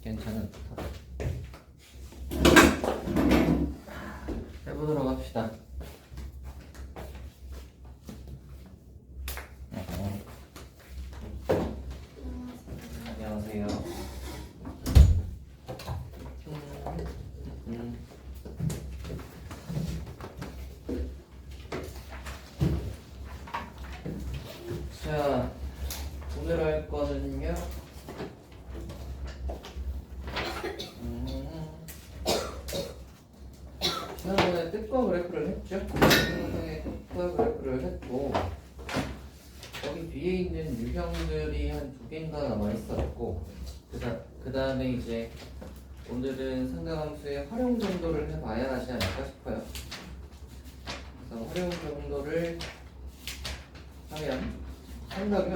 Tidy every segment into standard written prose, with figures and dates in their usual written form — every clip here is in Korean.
괜찮은 탑. 해보도록 합시다. 안녕하세요. 자, 오늘 할 거는요. 지난번에 뜻과 그래프를 했죠. 지난번에 뜻과 그래프를 했고, 여기 뒤에 있는 유형들이 한 2개인가 남아 있었고, 그 다음에 이제 오늘은 상가함수의 활용 정도를 해봐야 하지 않을까 싶어요. 그래서 활용 정도를 하면 삼각이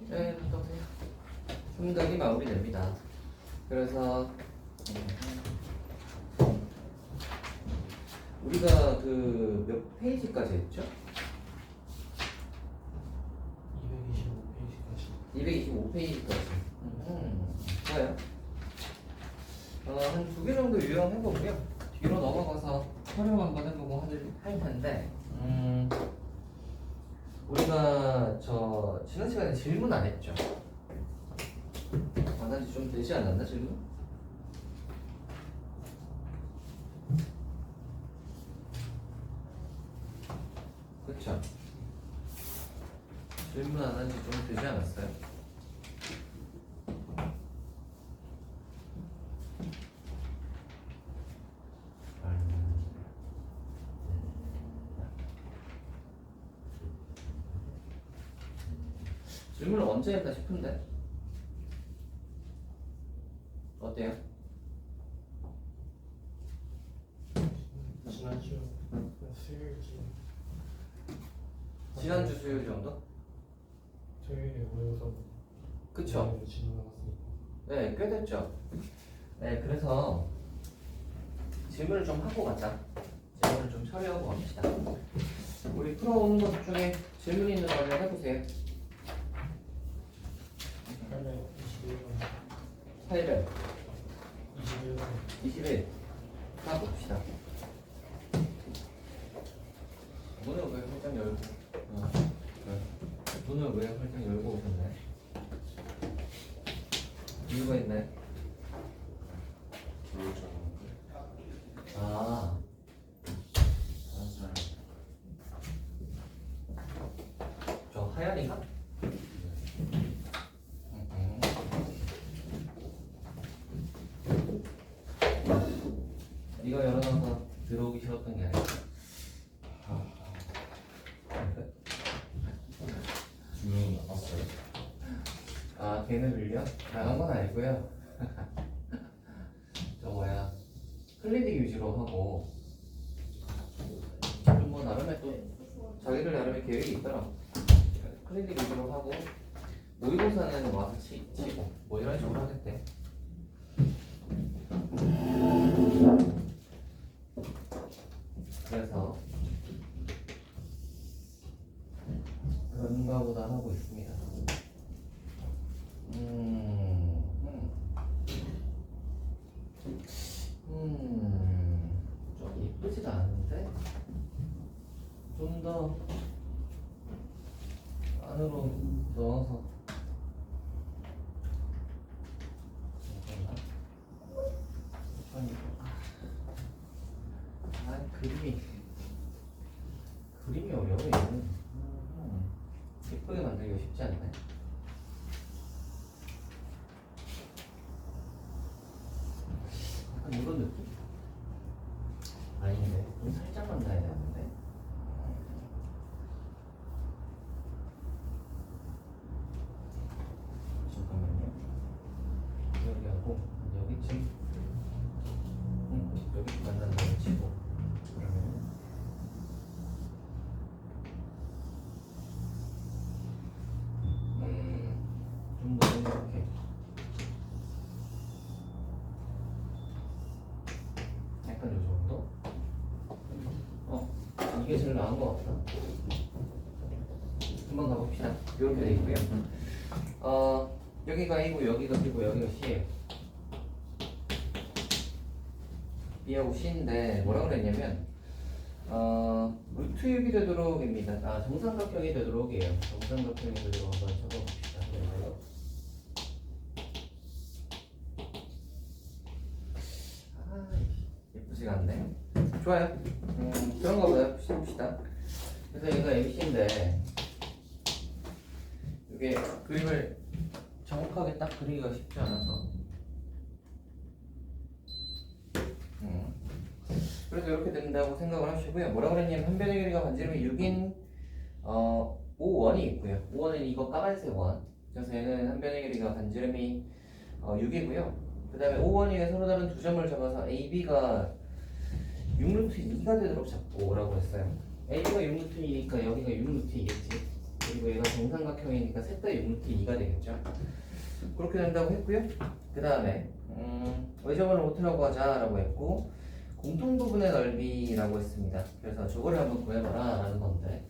네, 어떠세요? 삼각이 마무리됩니다. 그래서 우리가 그 몇 페이지까지 했죠? 225페이지까지. 좋아요. 한 2개 정도 유형해보고요. 뒤로 넘어가서 활용 한번 해보고 할 텐데, 우리가 지난 시간에 질문 안 했죠? 안 한지 좀 되지 않았나, 질문? 그쵸? 질문 안 한지 좀 되지 않았어요? 질문을 언제 했나 싶은데 어때요? 지난주 수요일쯤 지난주 수요일 정도? 토요일에 모여서 그쵸? 지나갔으니까 네, 꽤 됐죠. 네, 그래서 질문을 좀 하고 가자. 질문을 좀 처리하고 갑시다. 우리 풀어오는 것 중에 질문 있는 거 한번 해보세요. 821번 800, 21번 21. 다 봅시다. 문을 왜 활짝 열고? 문을 왜 활짝 열고 오셨나요? 이유가 있나요? 아, 저 하얀이가? 네가 열어놔서 들어오기 싫었던 게 아니야. 분명히 나갔어요. 아, 걔는 밀려? 나간 건 아니고요. 저 뭐야, 클리닉 위주로 하고 좀 뭐 나름의 또 자기들 나름의 계획이 있더라. 클리닉 위주로 하고 모의고사는 와서 치고 뭐 이런 식으로 하겠대. 그래서 그런가 보다 하고 있습니다. 좀 이쁘지도 않은데 좀 더 안으로 넣어서 그림이 어려워 얘는. 예쁘게 만들기가 쉽지 않네. 약간 이런 느낌? 아닌데 좀 살짝만 나야 되는데. 잠깐만요. 여기하고 여기쯤 여기 만나는 거 치고 그러면 좀 더 이렇게 약간 요 정도? 이게 제일 나은 것 같다. 한번 가봅시다. 이렇게 돼 있고요. 여기가 A고 여기가 B고 여기가 C예요. B하고 C인데 뭐라고 그랬냐면 루트 6이 되도록입니다. 정삼각형이 되도록이에요. 정삼각형이 되도록 한번 적어봅시다. 그래서 예쁘지가 않네. 좋아요. 그런 거 봅시다. 그래서 얘가 MC인데 이게 그림을 정확하게 딱 그리기가 쉽지 않아서 그래서 이렇게 된다고 생각을 하시고요. 뭐라고 그랬냐면 한 변의 길이가 반지름이 6인 5원이 있고요. 5원은 이거 까만색 원. 그래서 얘는 한 변의 길이가 반지름이 6이고요. 그 다음에 5원위에 서로 다른 두 점을 잡아서 AB가 6루트 2가 되도록 잡고 오라고 했어요. AB가 6루트 2니까 여기가 6루트 2겠지. 그리고 얘가 정삼각형이니까 셋 다 6루트 2가 되겠죠. 그렇게 된다고 했고요. 그 다음에 외접원을 못하라고 하자라고 했고 공통 부분의 넓이라고 했습니다. 그래서 저거를 한번 구해봐라 라는 건데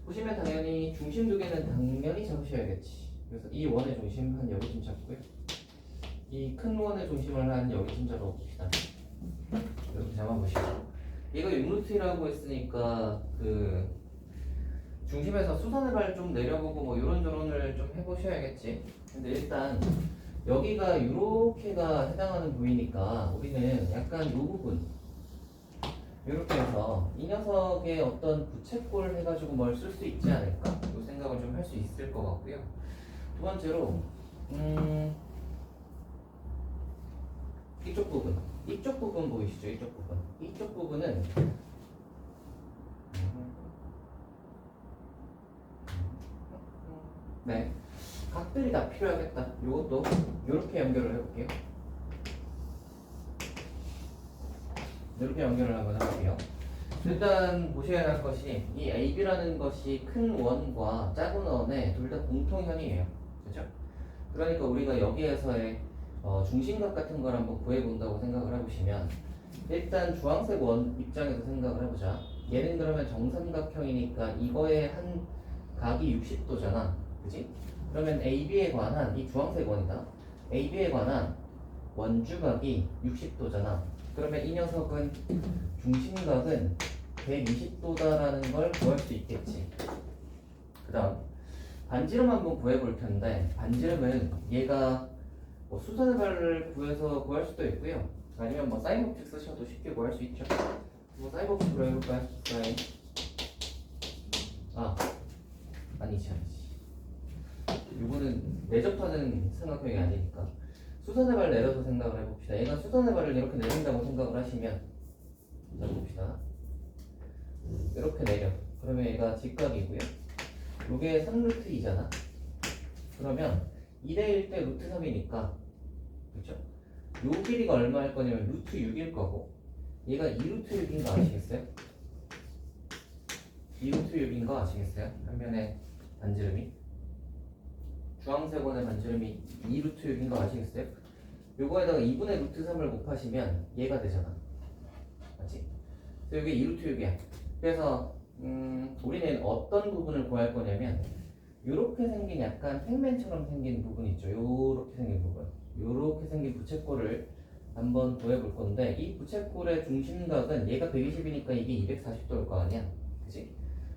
보시면 당연히 중심 두 개는 당연히 잡으셔야겠지. 그래서 이 원의 중심 한 여기쯤 잡고요. 이 큰 원의 중심을 한 여기쯤 잡아봅시다. 이렇게 잡아보시고 얘가 6루트라고 했으니까 그 중심에서 수선의 발 좀 내려보고 뭐 이런저런을 좀 해보셔야겠지. 근데 일단 여기가 이렇게가 해당하는 부위니까 우리는 약간 이 부분 이렇게 해서 이 녀석의 어떤 부채꼴 해가지고 뭘 쓸 수 있지 않을까? 이 생각을 좀 할 수 있을 것 같고요. 두 번째로 이쪽 부분 보이시죠? 이쪽 부분은 네 각들이 다 필요하겠다. 이것도 이렇게 연결을 해볼게요. 이렇게 연결을 한번 해볼게요. 일단 보셔야 할 것이 이 AB라는 것이 큰 원과 작은 원의 둘 다 공통현이에요. 그렇죠? 그러니까 우리가 여기에서의 중심각 같은 걸 한번 구해본다고 생각을 해보시면 일단 주황색 원 입장에서 생각을 해보자. 얘는 그러면 정삼각형이니까 이거의 한 각이 60도잖아. 그치? 그러면 AB에 관한 이 주황색 원이다. AB에 관한 원주각이 60도잖아. 그러면 이 녀석은 중심각은 120도다라는 걸 구할 수 있겠지. 그 다음 반지름 한번 구해볼 텐데 반지름은 얘가 뭐 수선의 발을 구해서 구할 수도 있고요. 아니면 뭐 사인 법칙 쓰셔도 쉽게 구할 수 있죠. 뭐 사인 법칙으로 해볼까요? 사인 아니지. 이거는 내접하는 삼각형이 아니니까 수선의 발 내려서 생각을 해봅시다. 얘가 수선의 발을 이렇게 내린다고 생각을 하시면 자 봅시다. 이렇게 내려. 그러면 얘가 직각이고요. 요게 3루트 2잖아. 그러면 2대1 때 루트 3이니까 그렇죠? 요 길이가 얼마일 거냐면 루트 6일 거고 얘가 2루트 6인 거 아시겠어요? 2루트 6인 거 아시겠어요? 한 변의 반지름이 주황색 원의 반지름이 2루트 6인 거 아시겠어요? 요거에다가 2분의 루트 3을 곱하시면 얘가 되잖아. 맞지? 그래서 이게 2루트 6이야. 그래서 우리는 어떤 부분을 구할 거냐면 요렇게 생긴 약간 평면처럼 생긴 부분 있죠. 요렇게 생긴 부분. 요렇게 생긴 부채꼴을 한번 구해볼 건데 이 부채꼴의 중심각은 얘가 120이니까 이게 240도일 거 아니야. 그치?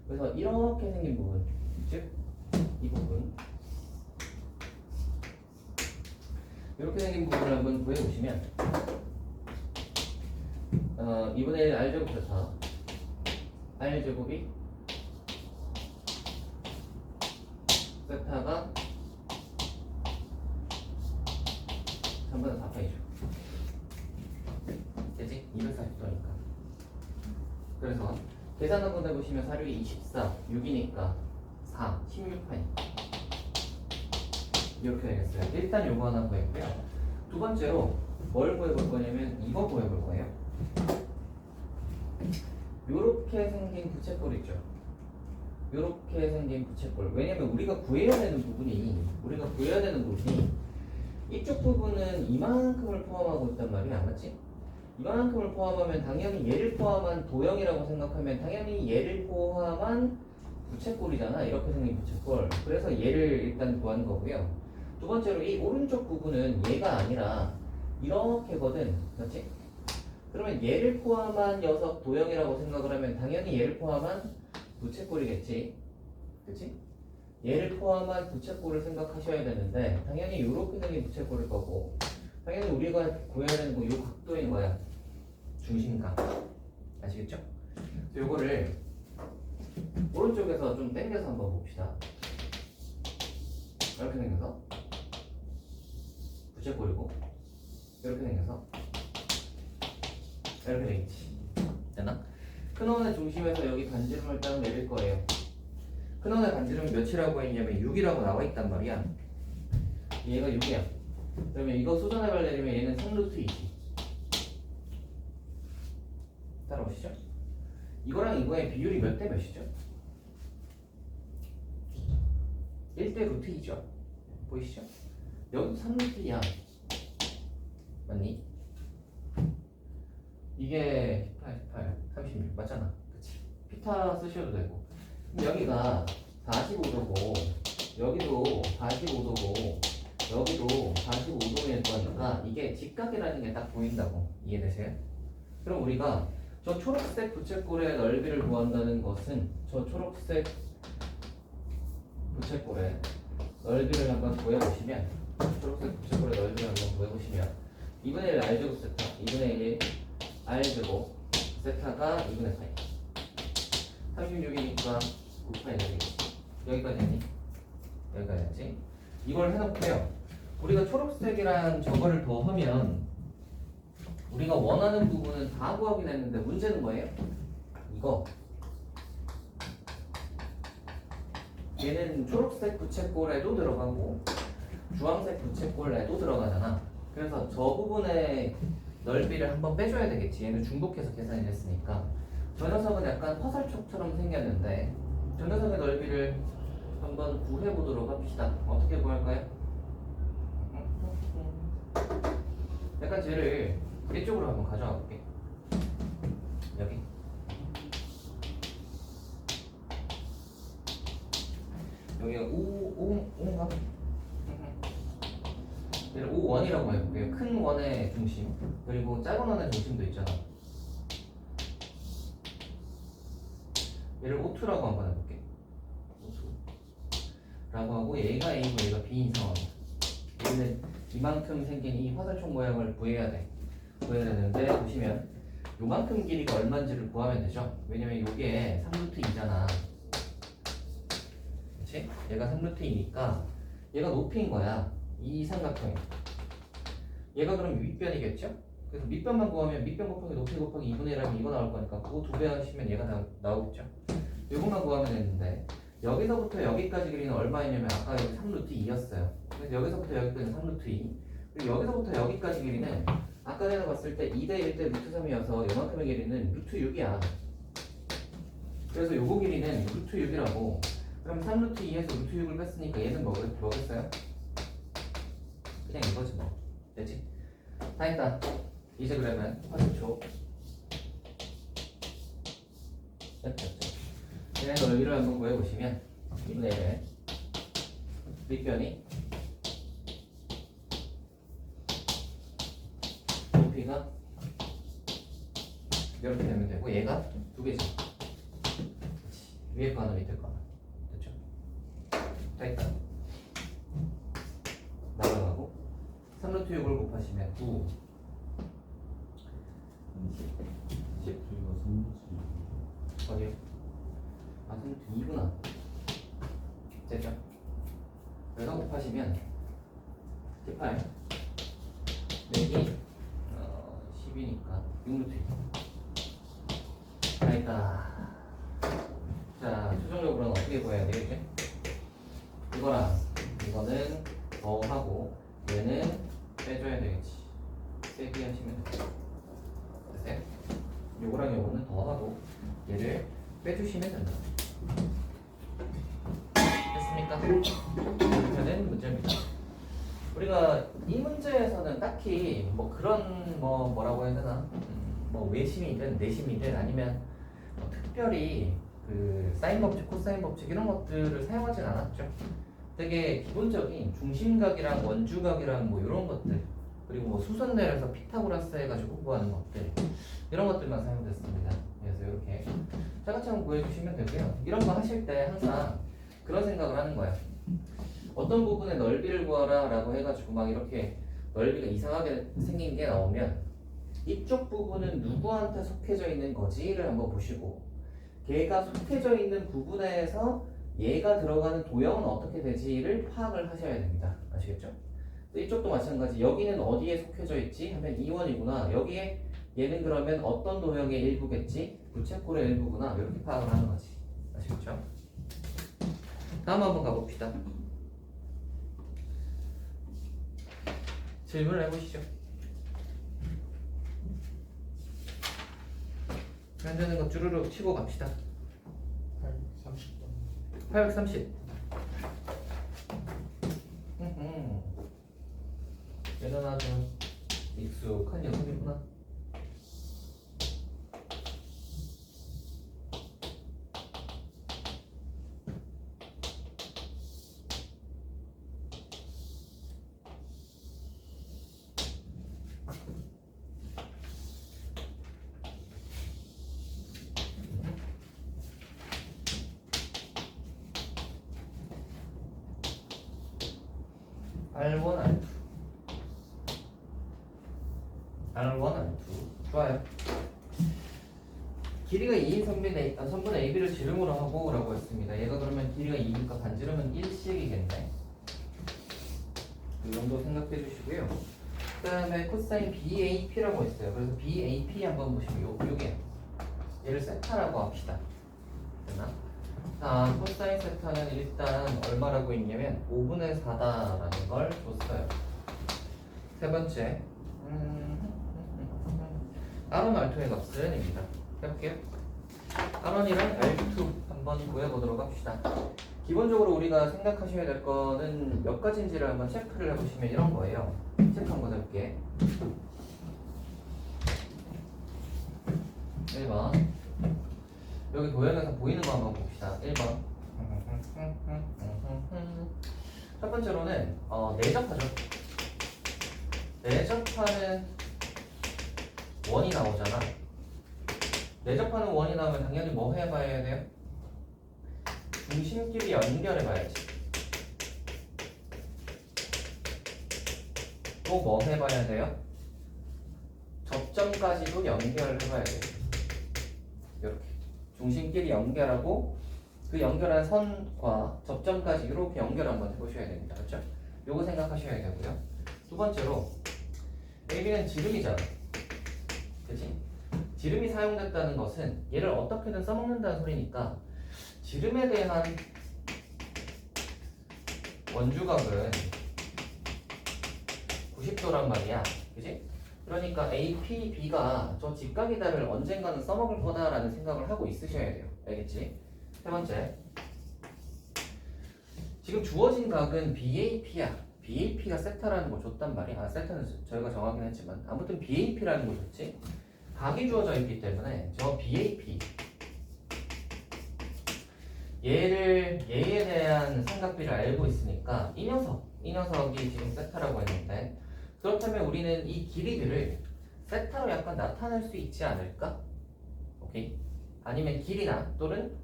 그래서 이렇게 생긴 부분, 즉 이 부분 이렇게 생긴 부분을 한번 구해보시면 2분의 1 R제곱 세타 R제곱이 세타가 3분의 4파이죠. 되지? 240도니까. 그래서 계산 한번 해보시면 4, 6이 24, 6이니까 4, 16파니까 이렇게 되겠어요. 일단 요거 하나 구했고요. 두 번째로 뭘 구해볼 거냐면 이거 구해볼 거예요. 요렇게 생긴 부채꼴 있죠. 요렇게 생긴 부채꼴. 왜냐면 우리가 구해야 되는 부분이 이쪽 부분은 이만큼을 포함하고 있단 말이야. 맞지? 이만큼을 포함하면 당연히 얘를 포함한 도형이라고 생각하면 당연히 얘를 포함한 부채꼴이잖아. 이렇게 생긴 부채꼴. 그래서 얘를 일단 구하는 거고요. 두 번째로 이 오른쪽 부분은 얘가 아니라 이렇게거든. 그렇지? 그러면 얘를 포함한 녀석 도형이라고 생각을 하면 당연히 얘를 포함한 부채꼴이겠지. 그치? 얘를 포함한 부채꼴을 생각하셔야 되는데 당연히 요렇게 생긴 부채꼴일 거고 당연히 우리가 구해야 되는 거 요 각도인 거야. 중심각. 아시겠죠? 요거를 오른쪽에서 좀 당겨서 한번 봅시다. 이렇게 생겨서 부채꼴이고 이렇게 생겨서 이렇게 되겠지. 되나? 큰 원의 중심에서 여기 반지름을 딱 내릴 거예요. 큰 원의 반지름은 몇이라고 했냐면 6이라고 나와 있단 말이야. 얘가 6이야. 그러면 이거 수선해발 내리면 얘는 3루트 2지. 따라오시죠? 이거랑 이거의 비율이 몇 대 몇이죠? 1대 루트 2죠. 보이시죠? 여기 3루트 2야. 맞니? 이게 18, 36 맞잖아. 그치? 피타 쓰셔도 되고. 그럼 여기가 45도고 여기도 45도고 여기도 45도일 거니까 이게 직각이라는 게 딱 보인다고. 이해되세요? 그럼 우리가 저 초록색 부채꼴의 넓이를 구한다는 것은 저 초록색 부채꼴의 넓이를 한번 구해보시면 초록색 부채꼴의 넓이를 한번 구해보시면 2분의 1 R제곱 세타 2분의 1 R제곱 세타가 2분의 4 36이니까 9파이 되겠지. 여기까지 했니? 여기까지 했지? 이걸 해놓고요 우리가 초록색이랑 저거를 더하면 우리가 원하는 부분은 다 구하긴 했는데 문제는 뭐예요? 이거 얘는 초록색 부채꼴에도 들어가고 주황색 부채꼴에도 들어가잖아. 그래서 저 부분의 넓이를 한번 빼줘야 되겠지. 얘는 중복해서 계산을 했으니까. 저 녀석은 약간 화살촉처럼 생겼는데 저 녀석의 넓이를 한번 구해보도록 합시다. 어떻게 구할까요? 약간 쟤를 이쪽으로 한번 가져가 볼게. 여기 여기가 5인가? 얘를 5원이라고 해볼게요. 큰 원의 중심 그리고 작은 원의 중심도 있잖아. 얘를 O2라고 한번 해볼게. O2라고 하고 얘가 A고 얘가 B인 상황이야. 얘는 이만큼 생긴 이 화살촉 모양을 구해야 돼. 구해야 되는데 보시면 요만큼 길이가 얼마인지를 구하면 되죠. 왜냐면 요게 3루트 2잖아. 그치? 얘가 3루트 2니까 얘가 높이인 거야. 이 삼각형이. 얘가 그럼 윗변이겠죠? 그래서 밑변만 구하면 밑변 곱하기 높이 곱하기 2분의 1하면 이거 나올 거니까 그거 2배 하시면 얘가 나오겠죠? 요것만 구하면 되는데 여기서부터 여기까지 길이는 얼마이냐면 아까 여기 3루트 2였어요. 그래서 여기서부터 여기까지는 3루트 2 그리고 여기서부터 여기까지 길이는 아까 내가 봤을 때 2대 1대 루트 3이어서 요만큼의 길이는 루트 6이야. 그래서 요거 길이는 루트 6이라고. 그럼 3루트 2에서 루트 6을 뺐으니까 얘는 뭐겠어요? 그냥 이거지 뭐. 되지? 다 했다. 이제 그러면 화살촉 됐죠? 얘네 넓이를 한번 구해보시면 2분의 1에 밑변이 높이가 이렇게 되면 되고 얘가 두 개죠. 위에 거 하나 밑에 거 하나. 됐죠? 다 했다. 나가고 3루트 6을 곱하시면 9 10 어디요? 아 3루트 2구나. 됐죠? 그래서 곱하시면 18 4기 10이니까 6루트 2 다 했다. 자 최종적으로는 어떻게 구해야 돼요 이제? 이거랑 이거는 더하고 얘는 빼줘야 되겠지. 빼기 하시면 돼요. 됐어요? 요거랑 요거는 더하고 얘를 빼주시면 된다. 됐습니까? 그러면 문제입니다. 우리가 이 문제에서는 딱히 뭐 그런 뭐라고 해야 되나? 뭐 외심이든 내심이든 아니면 뭐 특별히 그 사인 법칙, 코사인 법칙 이런 것들을 사용하진 않았죠. 되게 기본적인 중심각이랑 원주각이랑 뭐 이런 것들 그리고 뭐 수선 내려서 피타고라스 해가지고 구하는 것들 이런 것들만 사용됐습니다. 그래서 이렇게 차근차근 구해주시면 되고요. 이런 거 하실 때 항상 그런 생각을 하는 거야. 어떤 부분의 넓이를 구하라 라고 해가지고 막 이렇게 넓이가 이상하게 생긴 게 나오면 이쪽 부분은 누구한테 속해져 있는 거지를 한번 보시고 걔가 속해져 있는 부분에서 얘가 들어가는 도형은 어떻게 되지를 파악을 하셔야 됩니다. 아시겠죠? 이쪽도 마찬가지. 여기는 어디에 속해져 있지? 하면 2원이구나. 여기에 얘는 그러면 어떤 도형의 일부겠지? 부채꼴의 일부구나. 이렇게 파악을 하는 거지. 아시겠죠? 다음 한번 가봅시다. 질문을 해보시죠. 현재는 거 주르륵 치고 갑시다. 830번. 830. 얘는 아주 익숙한 녀석이구나. R1, R2. R1, R2. 좋아요. 길이가 2인 선분 AB를 지름으로 하고 라고 했습니다. 얘가 그러면 길이가 2니까 반지름은 1씩이겠네. 이 정도 생각해 주시고요. 그 다음에 코사인 BAP라고 했어요. 그래서 BAP 한번 보시면 요게 얘를 세타라고 합시다. 됐나? 자, 코사인 세타는 일단 얼마라고 했냐면 5분의 4다라는 걸 줬어요. 세 번째 R1, R2의 값은입니다. 해볼게요. R1이랑 R2 한번 구해보도록 합시다. 기본적으로 우리가 생각하셔야 될 거는 몇 가지인지를 한번 체크를 해보시면 이런 거예요. 체크 한번 해볼게. 1번 여기 도형에서 보이는 거 한번 봅시다. 1번 첫 번째로는 내접하죠. 내접하는 원이 나오잖아. 내접하는 원이 나오면 당연히 뭐 해봐야 돼요? 중심끼리 연결해봐야지. 또 뭐 해봐야 돼요? 접점까지도 연결해봐야 돼요. 이렇게 중심끼리 연결하고 그 연결한 선과 접점까지 이렇게 연결 한번 해보셔야 됩니다. 그렇죠? 요거 생각하셔야 되고요. 두 번째로 AB는 지름이잖아. 그치? 지름이 사용됐다는 것은 얘를 어떻게든 써먹는다는 소리니까 지름에 대한 원주각은 90도란 말이야. 그치? 그러니까 AP, B가 저 직각이다를 언젠가는 써먹을 거다라는 생각을 하고 있으셔야 돼요. 알겠지? 세 번째, 지금 주어진 각은 BAP야. BAP가 세타라는 걸 줬단 말이야. 아, 세타는 저희가 정하긴 했지만 아무튼 BAP라는 걸 줬지. 각이 주어져 있기 때문에 저 BAP 얘에 대한 삼각비를 알고 있으니까 이 녀석이 지금 세타라고 했는데, 그렇다면 우리는 이 길이들을 세타로 약간 나타낼 수 있지 않을까? 오케이? 아니면 길이나 또는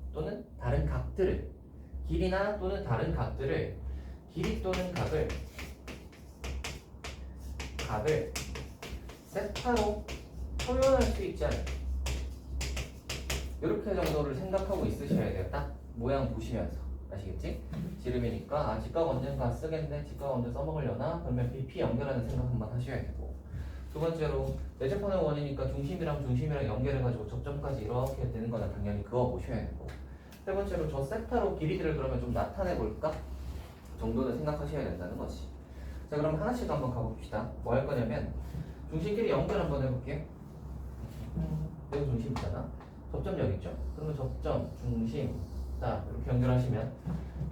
다른 각들을 길이 또는 각을 세타로 표현할 수 있지 않을까? 이렇게 정도를 생각하고 있으셔야 돼요. 딱 모양 보시면서. 아시겠지? 지름이니까 직각 언젠가 쓰겠네, 직각 언제 써먹으려나? 그러면 BP 연결하는 생각 한번 하셔야 되고, 두 번째로 내접하는 원이니까 중심이랑 연결해가지고 접점까지 이렇게 되는 거는 당연히 그거 보셔야 되고, 세 번째로 저 세타로 길이들을 그러면 좀 나타내볼까? 정도는 생각하셔야 된다는 거지. 자, 그럼 하나씩 한번 가봅시다. 뭐 할 거냐면 중심끼리 연결 한번 해볼게요. 여기 중심 있잖아. 접점 여기 있죠. 그러면 접점, 중심 자 이렇게 연결하시면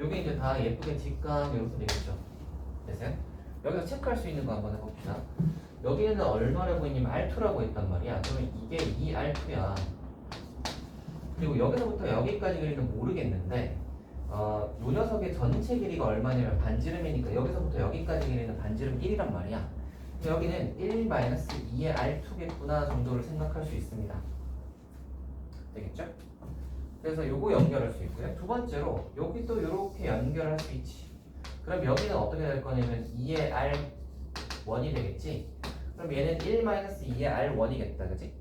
여기 이제 다 예쁘게 직각 이렇게 되겠죠. 됐어요? 여기서 체크할 수 있는 거 한번 해봅시다. 여기는 얼마라고 했냐면 R2라고 했단 말이야. 그러면 이게 2R2야. 그리고 여기서부터 여기까지 길이는 모르겠는데 요 녀석의 전체 길이가 얼마냐면 반지름이니까 여기서부터 여기까지 길이는 반지름 1이란 말이야. 여기는 1-2의 R2겠구나 정도를 생각할 수 있습니다. 되겠죠? 그래서 요거 연결할 수 있고요. 두 번째로 여기 또 이렇게 연결할 수 있지. 그럼 여기는 어떻게 될 거냐면 2의 R1이 되겠지. 그럼 얘는 1-2의 R1이겠다, 그지?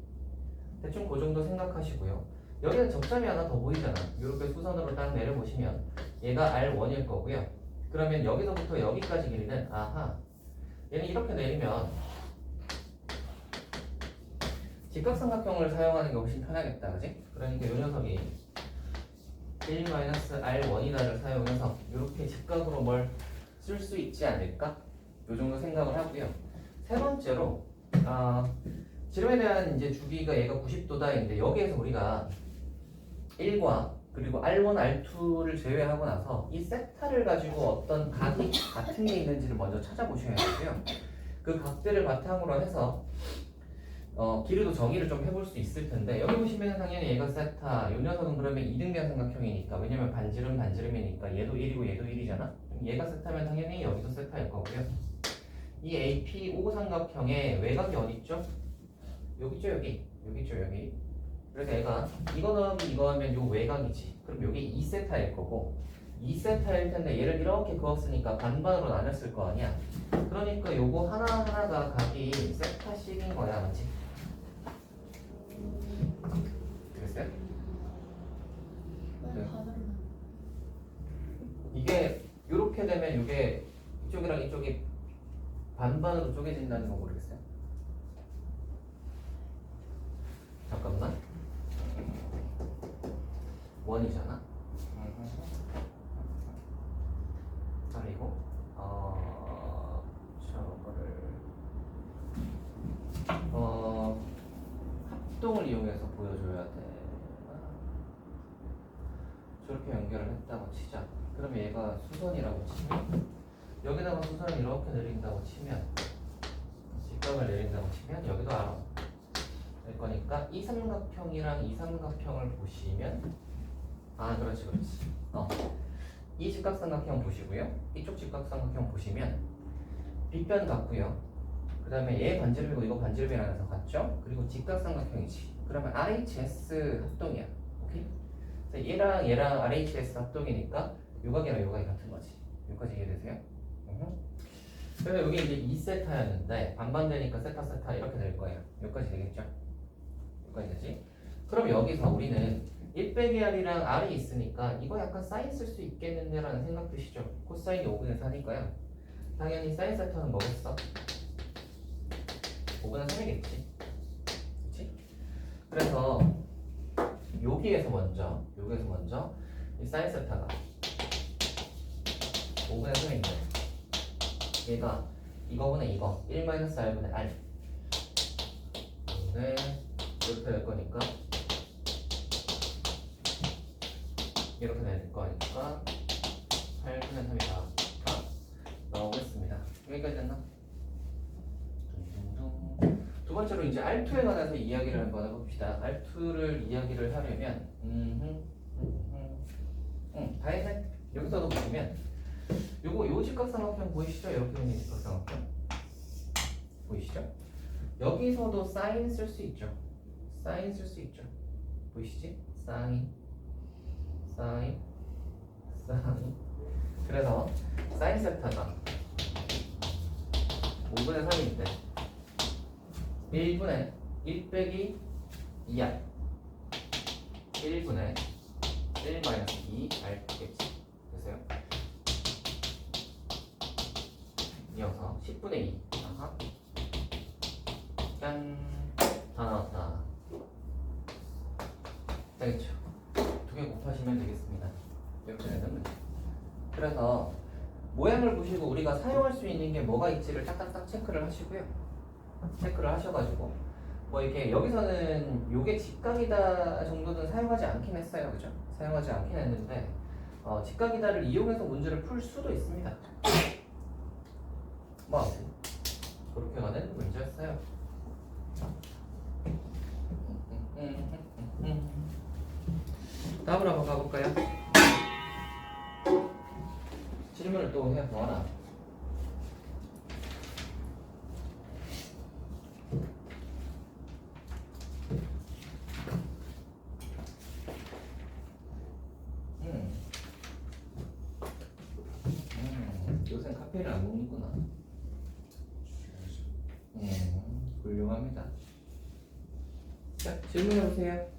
대충 그 정도 생각하시고요. 여기는 접점이 하나 더 보이잖아. 이렇게 수선으로 딱 내려보시면 얘가 R1일 거고요. 그러면 여기서부터 여기까지 길이는 아하, 얘는 이렇게 내리면 직각삼각형을 사용하는 게 훨씬 편하겠다, 그지? 그러니까 이 녀석이 1-R1이다를 사용해서 이렇게 직각으로 뭘 쓸 수 있지 않을까? 이 정도 생각을 하고요. 세 번째로 지름에 대한 이제 주기가 얘가 90도다인데 여기에서 우리가 1과 그리고 R1, R2를 제외하고 나서 이 세타를 가지고 어떤 각이 같은 게 있는지를 먼저 찾아보셔야 되고요. 그 각들을 바탕으로 해서 길이도 정의를 좀 해볼 수 있을 텐데 여기 보시면 당연히 얘가 세타, 이 녀석은 그러면 이등변 삼각형이니까 왜냐면 반지름이니까 얘도 1이고 얘도 1이잖아. 얘가 세타면 당연히 여기도 세타일 거고요. 이 AP 오삼각형의 외곽이 어디 있죠? 여기 있죠, 여기. 여기 있죠, 여기. 그래서 얘가 이거 더하기 이거 하면 요 외곽이지. 그럼 여기 2세타일 거고 2세타일 텐데 얘를 이렇게 그었으니까 반반으로 나눴을 거 아니야. 그러니까 요거 하나하나가 각이 세타씩인 거야, 맞지? 그랬어요? 왜 네. 반으로 이게 요렇게 되면 이게 이쪽이랑 이쪽이 반반으로 쪼개진다는 거 모르겠어요? 잠깐만. 원이잖아. 그리고 저거를 합동을 이용해서 보여줘야 돼. 저렇게 연결을 했다고 치자. 그럼 얘가 수선이라고 치면 여기다가 수선을 이렇게 내린다고 치면 직각을 내린다고 치면 여기도 알아. 될 거니까 이 삼각형이랑 이 삼각형을 보시면 그렇지 이 직각삼각형 보시고요. 이쪽 직각삼각형 보시면 빗변 같고요. 그 다음에 얘 반지름이고 이거 반지름이라고 해서 같죠? 그리고 직각삼각형이지. 그러면 RHS 합동이야. 오케이? 그래서 얘랑 RHS 합동이니까 요각이랑 요각이 같은 거지. 여기까지 이해되세요? 그래서 여기 이제 2세타였는데 반반되니까 세타 이렇게 될 거예요. 여기까지 되겠죠? 여기까지 되지? 그럼 여기서 우리는 1-R이랑 R이 있으니까 이거 약간 사인 쓸 수 있겠는데 라는 생각 드시죠? 코사인이 5분의 4니까요. 당연히 사인 세타는 뭐겠어? 5분의 3이겠지? 그치? 그래서 여기에서 먼저 이 사인 세타가 5분의 3인데 얘가 이거분의 이거 1-R분의 R 네 이렇게 될 거니까 이렇게 될 거니까 8분의 3이다 나오겠습니다. 여기까지 됐나? 두 번째로 이제 R2에 관해서 이야기를 한번 해봅시다. R2를 이야기를 하려면 다 했네. 여기서도 보시면 요 직각삼각형 보이시죠? 이렇게 되는 직각삼각형 보이시죠? 여기서도 사인 쓸 수 있죠. 사인 쓸 수 있죠. 보이시지? 사인. 그래서 사인 세타가 5분의 3인데 1분의 1-2R 1분의 1-2R겠지. 됐어요? 이어서 10분의 2 짠! 다 나왔다. 되겠죠? 두 개 곱하시면 되겠습니다. 이렇게 되는 문제. 그래서 모양을 보시고 우리가 사용할 수 있는 게 뭐가 있지를 딱딱딱 체크를 하시고요. 체크를 하셔가지고 뭐 이렇게 여기서는 요게 직각이다 정도는 사용하지 않긴 했어요. 그죠? 사용하지 않긴 했는데 직각이다를 이용해서 문제를 풀 수도 있습니다. 뭐 아무튼 그렇게 가는 문제였어요. 다음으로 한번 가볼까요? 질문을 또 해보아라. 요새는 카페인을 안 먹는구나. 훌륭합니다. 자, 질문해보세요.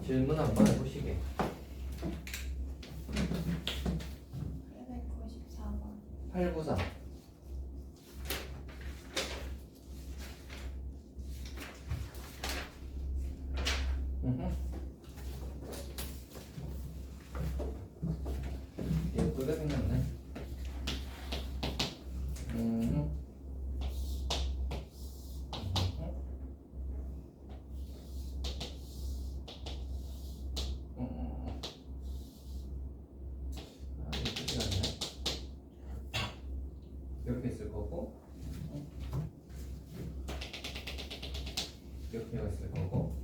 질문 한번 해보시게. 894번. 894. 예쁘게 생겼네. 예쁘지 않네. 이렇게 있을 거고, 이렇게 있을 거고,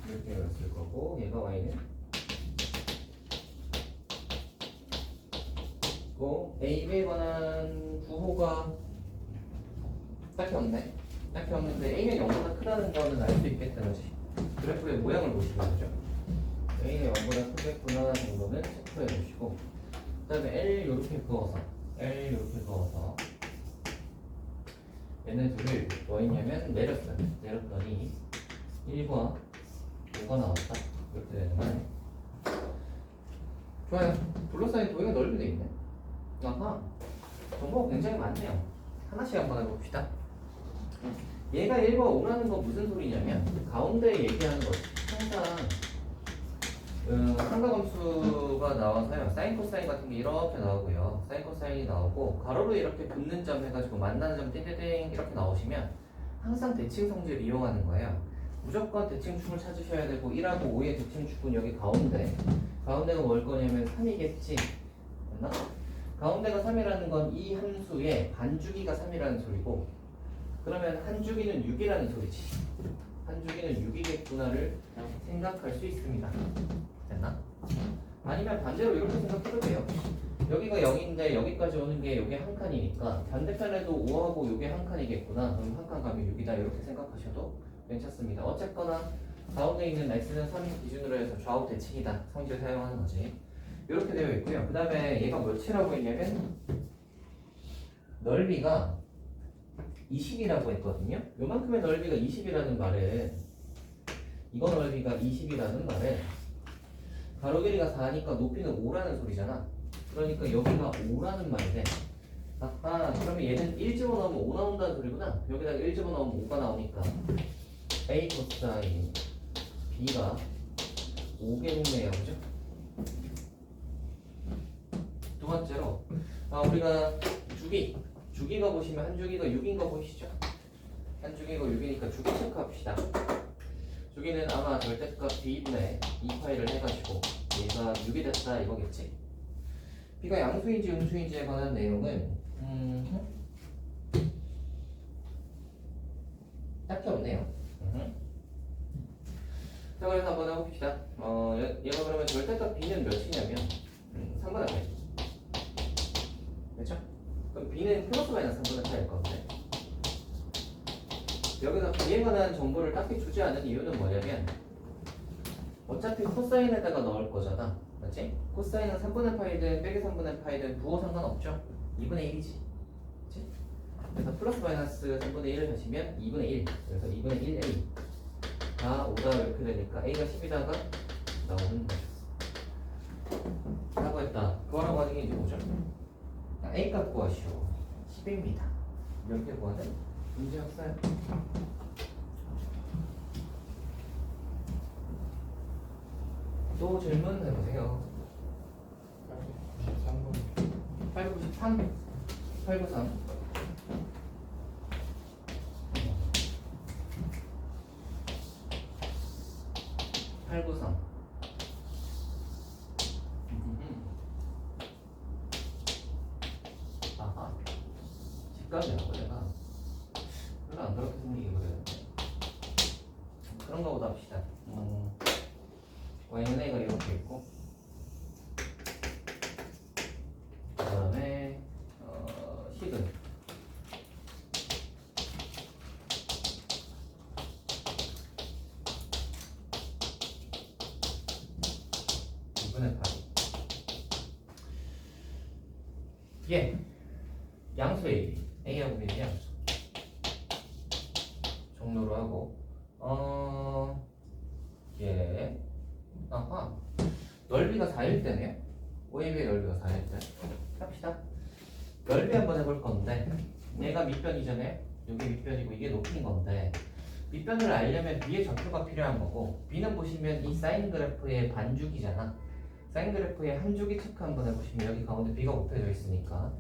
이렇게 있을 거고, 얘가 y는 A, B에 관한 부호가 딱히 없네. 딱히 없는데 A는 0보다 크다는 거는 알 수 있겠다는 거지. 그래프의 모양을 보시면 되죠. A는 0보다 크겠구나 정도는 체크해 주시고, 그 다음에 L 이렇게 그어서 얘네 둘을 뭐 했냐면 내렸어요. 내렸더니 1과 5가 나왔다. 이렇게 되는 거네. 좋아요. 둘러싸인 도형의 넓이 돼 있네. 아하, 정보가 굉장히 많네요. 하나씩 한번 해봅시다. 얘가 1과 5라는 건 무슨 소리냐면 가운데 얘기하는 거지. 항상 삼각함수가 나와서요. 사인 코사인 같은 게 이렇게 나오고요. 사인 코사인이 나오고 가로로 이렇게 붙는 점 해가지고 만나는 점 띵띵띵 이렇게 나오시면 항상 대칭 성질을 이용하는 거예요. 무조건 대칭축을 찾으셔야 되고 1하고 5의 대칭축은 여기 가운데가 뭘 거냐면 3이겠지. 됐나? 가운데가 3이라는 건 이 함수의 반주기가 3이라는 소리고, 그러면 한 주기는 6이라는 소리지. 한 주기는 6이겠구나를 생각할 수 있습니다. 됐나? 아니면 반대로 이렇게 생각해도 돼요. 여기가 0인데 여기까지 오는 게 요게 한 칸이니까 반대편에도 5하고 요게 한 칸이겠구나. 그럼 한 칸 가면 6이다. 이렇게 생각하셔도 괜찮습니다. 어쨌거나 가운데 있는 x는 3 기준으로 해서 좌우 대칭이다. 성질 사용하는 거지. 이렇게 되어 있고요. 그 다음에 얘가 몇이라고 했냐면 넓이가 20이라고 했거든요. 요만큼의 넓이가 20이라는 말은 이거 넓이가 20이라는 말은 가로 길이가 4니까 높이는 5라는 소리잖아. 그러니까 여기가 5라는 말이 돼. 아하, 그러면 얘는 1 집어넣으면 5 나온다는 소리구나. 여기다가 1 집어넣으면 5가 나오니까 A 코사인 B가 5겠네요. 그죠? 두 번째로 우리가 주기가 보시면 한 주기가 6인 거 보이시죠? 한 주기가 6이니까 주기 체크합시다. 주기는 아마 절대값 B분의 2파이를 해가지고 얘가 6이 됐다 이거겠지? B가 양수인지 음수인지에 관한 내용은 딱히 없네요. 자, 그래서 한번 해봅시다. 얘가 그러면 절대값 B는 몇이냐면 3분의 8. 그렇죠? 그럼 B는 플러스 마이너스 3분의 8일 건데, 여기서 B에 관한 정보를 딱히 주지 않은 이유는 뭐냐면 어차피 코사인에다가 넣을 거잖아. 맞지? 코사인은 3분의 파이든 빼기 3분의 파이든 부호 상관없죠? 2분의 1이지. 그치? 그래서 플러스 마이너스 3분의 1을 하시면 2분의 1. 그래서 2분의 1A가 5다 이렇게 되니까 A가 10이다가 나오는 거죠. 라고 했다. 그거라고 하는 게 이제 뭐죠? A 값 구하시오. 10입니다. 이렇게 구하는 문제 없어요. 또 질문해보세요. 893번. 893 893 893 아하, 직각이라고 내가 별로 안 그렇게 생기게 그랬는데 그런 거보다 합시다. y는 a가 이렇게 있고, 그 다음에 식은 B분의 파이. 예. 양수 AB. A하고 B는 양수. 종로로 하고. 예. 아하. 넓이가 4일 때네요. OAB의 넓이가 4일 때. 합시다. 넓이 한번 해볼 건데, 얘가 밑변이잖아요. 이게 밑변이고 이게 높이인 건데, 밑변을 알려면 B의 좌표가 필요한 거고, B는 보시면 이 사인 그래프의 반죽이잖아. 사인 그래프의 한 주기 체크 한번 해보시면 여기 가운데 B가 곱해져 있으니까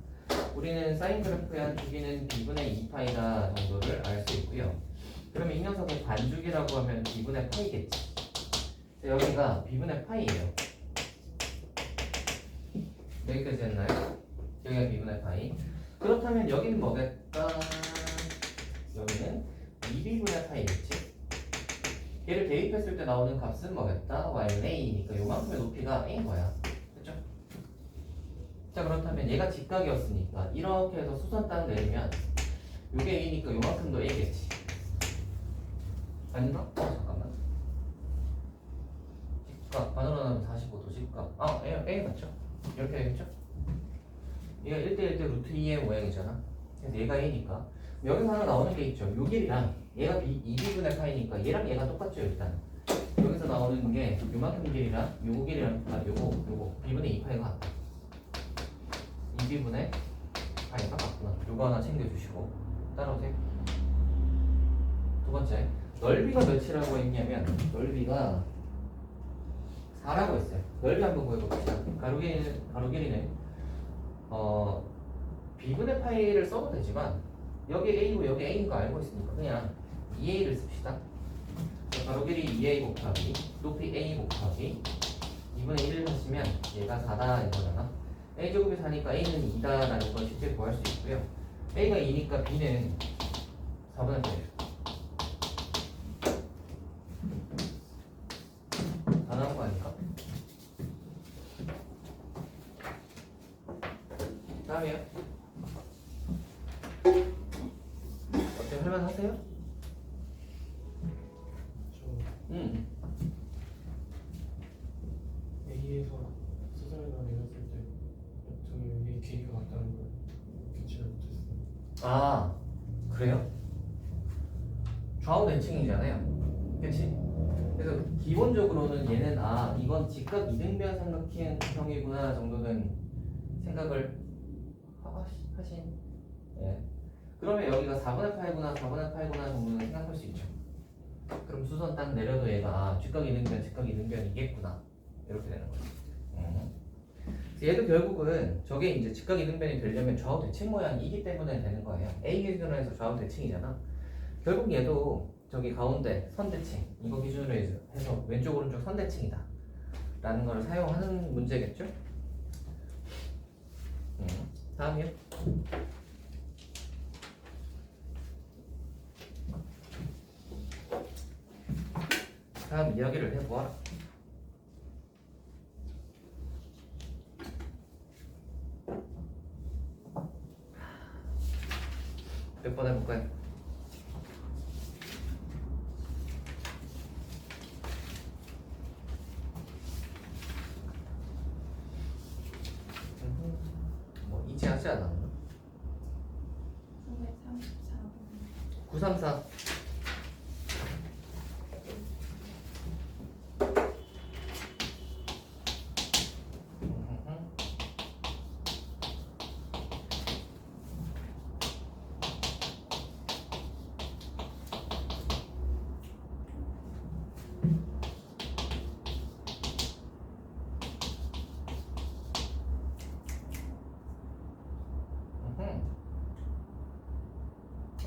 우리는 사인 그래프의 한 주기는 B분의 2파이다 정도를 알 수 있고요. 그러면 이 녀석의 반죽이라고 하면 B분의 파이겠지. 여기가 B분의 파이예요. 여기까지 했나요? 여기가 B분의 파이. 그렇다면 여기는 뭐겠다? 여기는 2B분의 파이겠지? 얘를 대입했을 때 나오는 값은 뭐겠다? y는 a니까 요만큼의 높이가 a인 거야. 그쵸? 자, 그렇다면 얘가 직각이었으니까 이렇게 해서 수선 딱 내리면 요게 a니까 요만큼도 a겠지. 아닌가? 잠깐만. 직각 반으로 나면 45도 직각. A 맞죠? 이렇게 되겠죠? 얘가 1대1대 루트 2의 모양이잖아. 그래서 얘가 a니까 여기서 하나 나오는 게 있죠. 요 길이랑 얘가 2B분의 파이니까 얘랑 얘가 똑같죠. 일단 여기서 나오는 게 요만큼 길이랑 요거 길이랑 요거 B분의 2파이가 같다. 2B분의 파이가 같구나. 요거 하나 챙겨주시고 따라오세요. 두 번째, 넓이가 몇이라고 했냐면 넓이가 4라고 했어요. 넓이 한번 구해봅시다. 가로 길이는 B분의 파이를 써도 되지만 여기 A고 여기 A인 거 알고 있으니까 그냥 2A를 씁시다. 가로 길이 2A 곱하기 높이 A 곱하기 2분의 1을 하시면 얘가 4다 이거잖아. A제곱이 4니까 A는 2다라는 걸 실제 구할 수 있고요. A가 2니까 B는 4분의 8. 다 나온 거 아닐까? 다음이요. 어때? 할만하세요? 저 A에서 수선에다 내렸을 때 저기 A 길이가 같다는 걸 캐치를 못했어요. 아, 그래요? 좌우 대칭이잖아요. 그치? 그래서 기본적으로는 얘는 이건 직각 이등변 삼각형이구나 정도는 생각을 하신. 예. 그러면 여기가 4분의 8구나 4분의 8구나 정도는 생각할 수 있죠. 그럼 수선 딱 내려도 얘가 직각 이등변이겠구나 이렇게 되는 거죠. 그래서 얘도 결국은 저게 이제 직각 이등변이 되려면 좌우 대칭 모양이기 때문에 되는 거예요. A 기준으로 해서 좌우 대칭이잖아. 결국 얘도 저기 가운데 선대칭 이거 기준으로 해서 왼쪽 오른쪽 선대칭이다 라는 걸 사용하는 문제겠죠. 다음이요. 다음 이야기를 해보아라. 몇 번 해볼까요? 뭐 이제 하지 않았나? 934번. 934.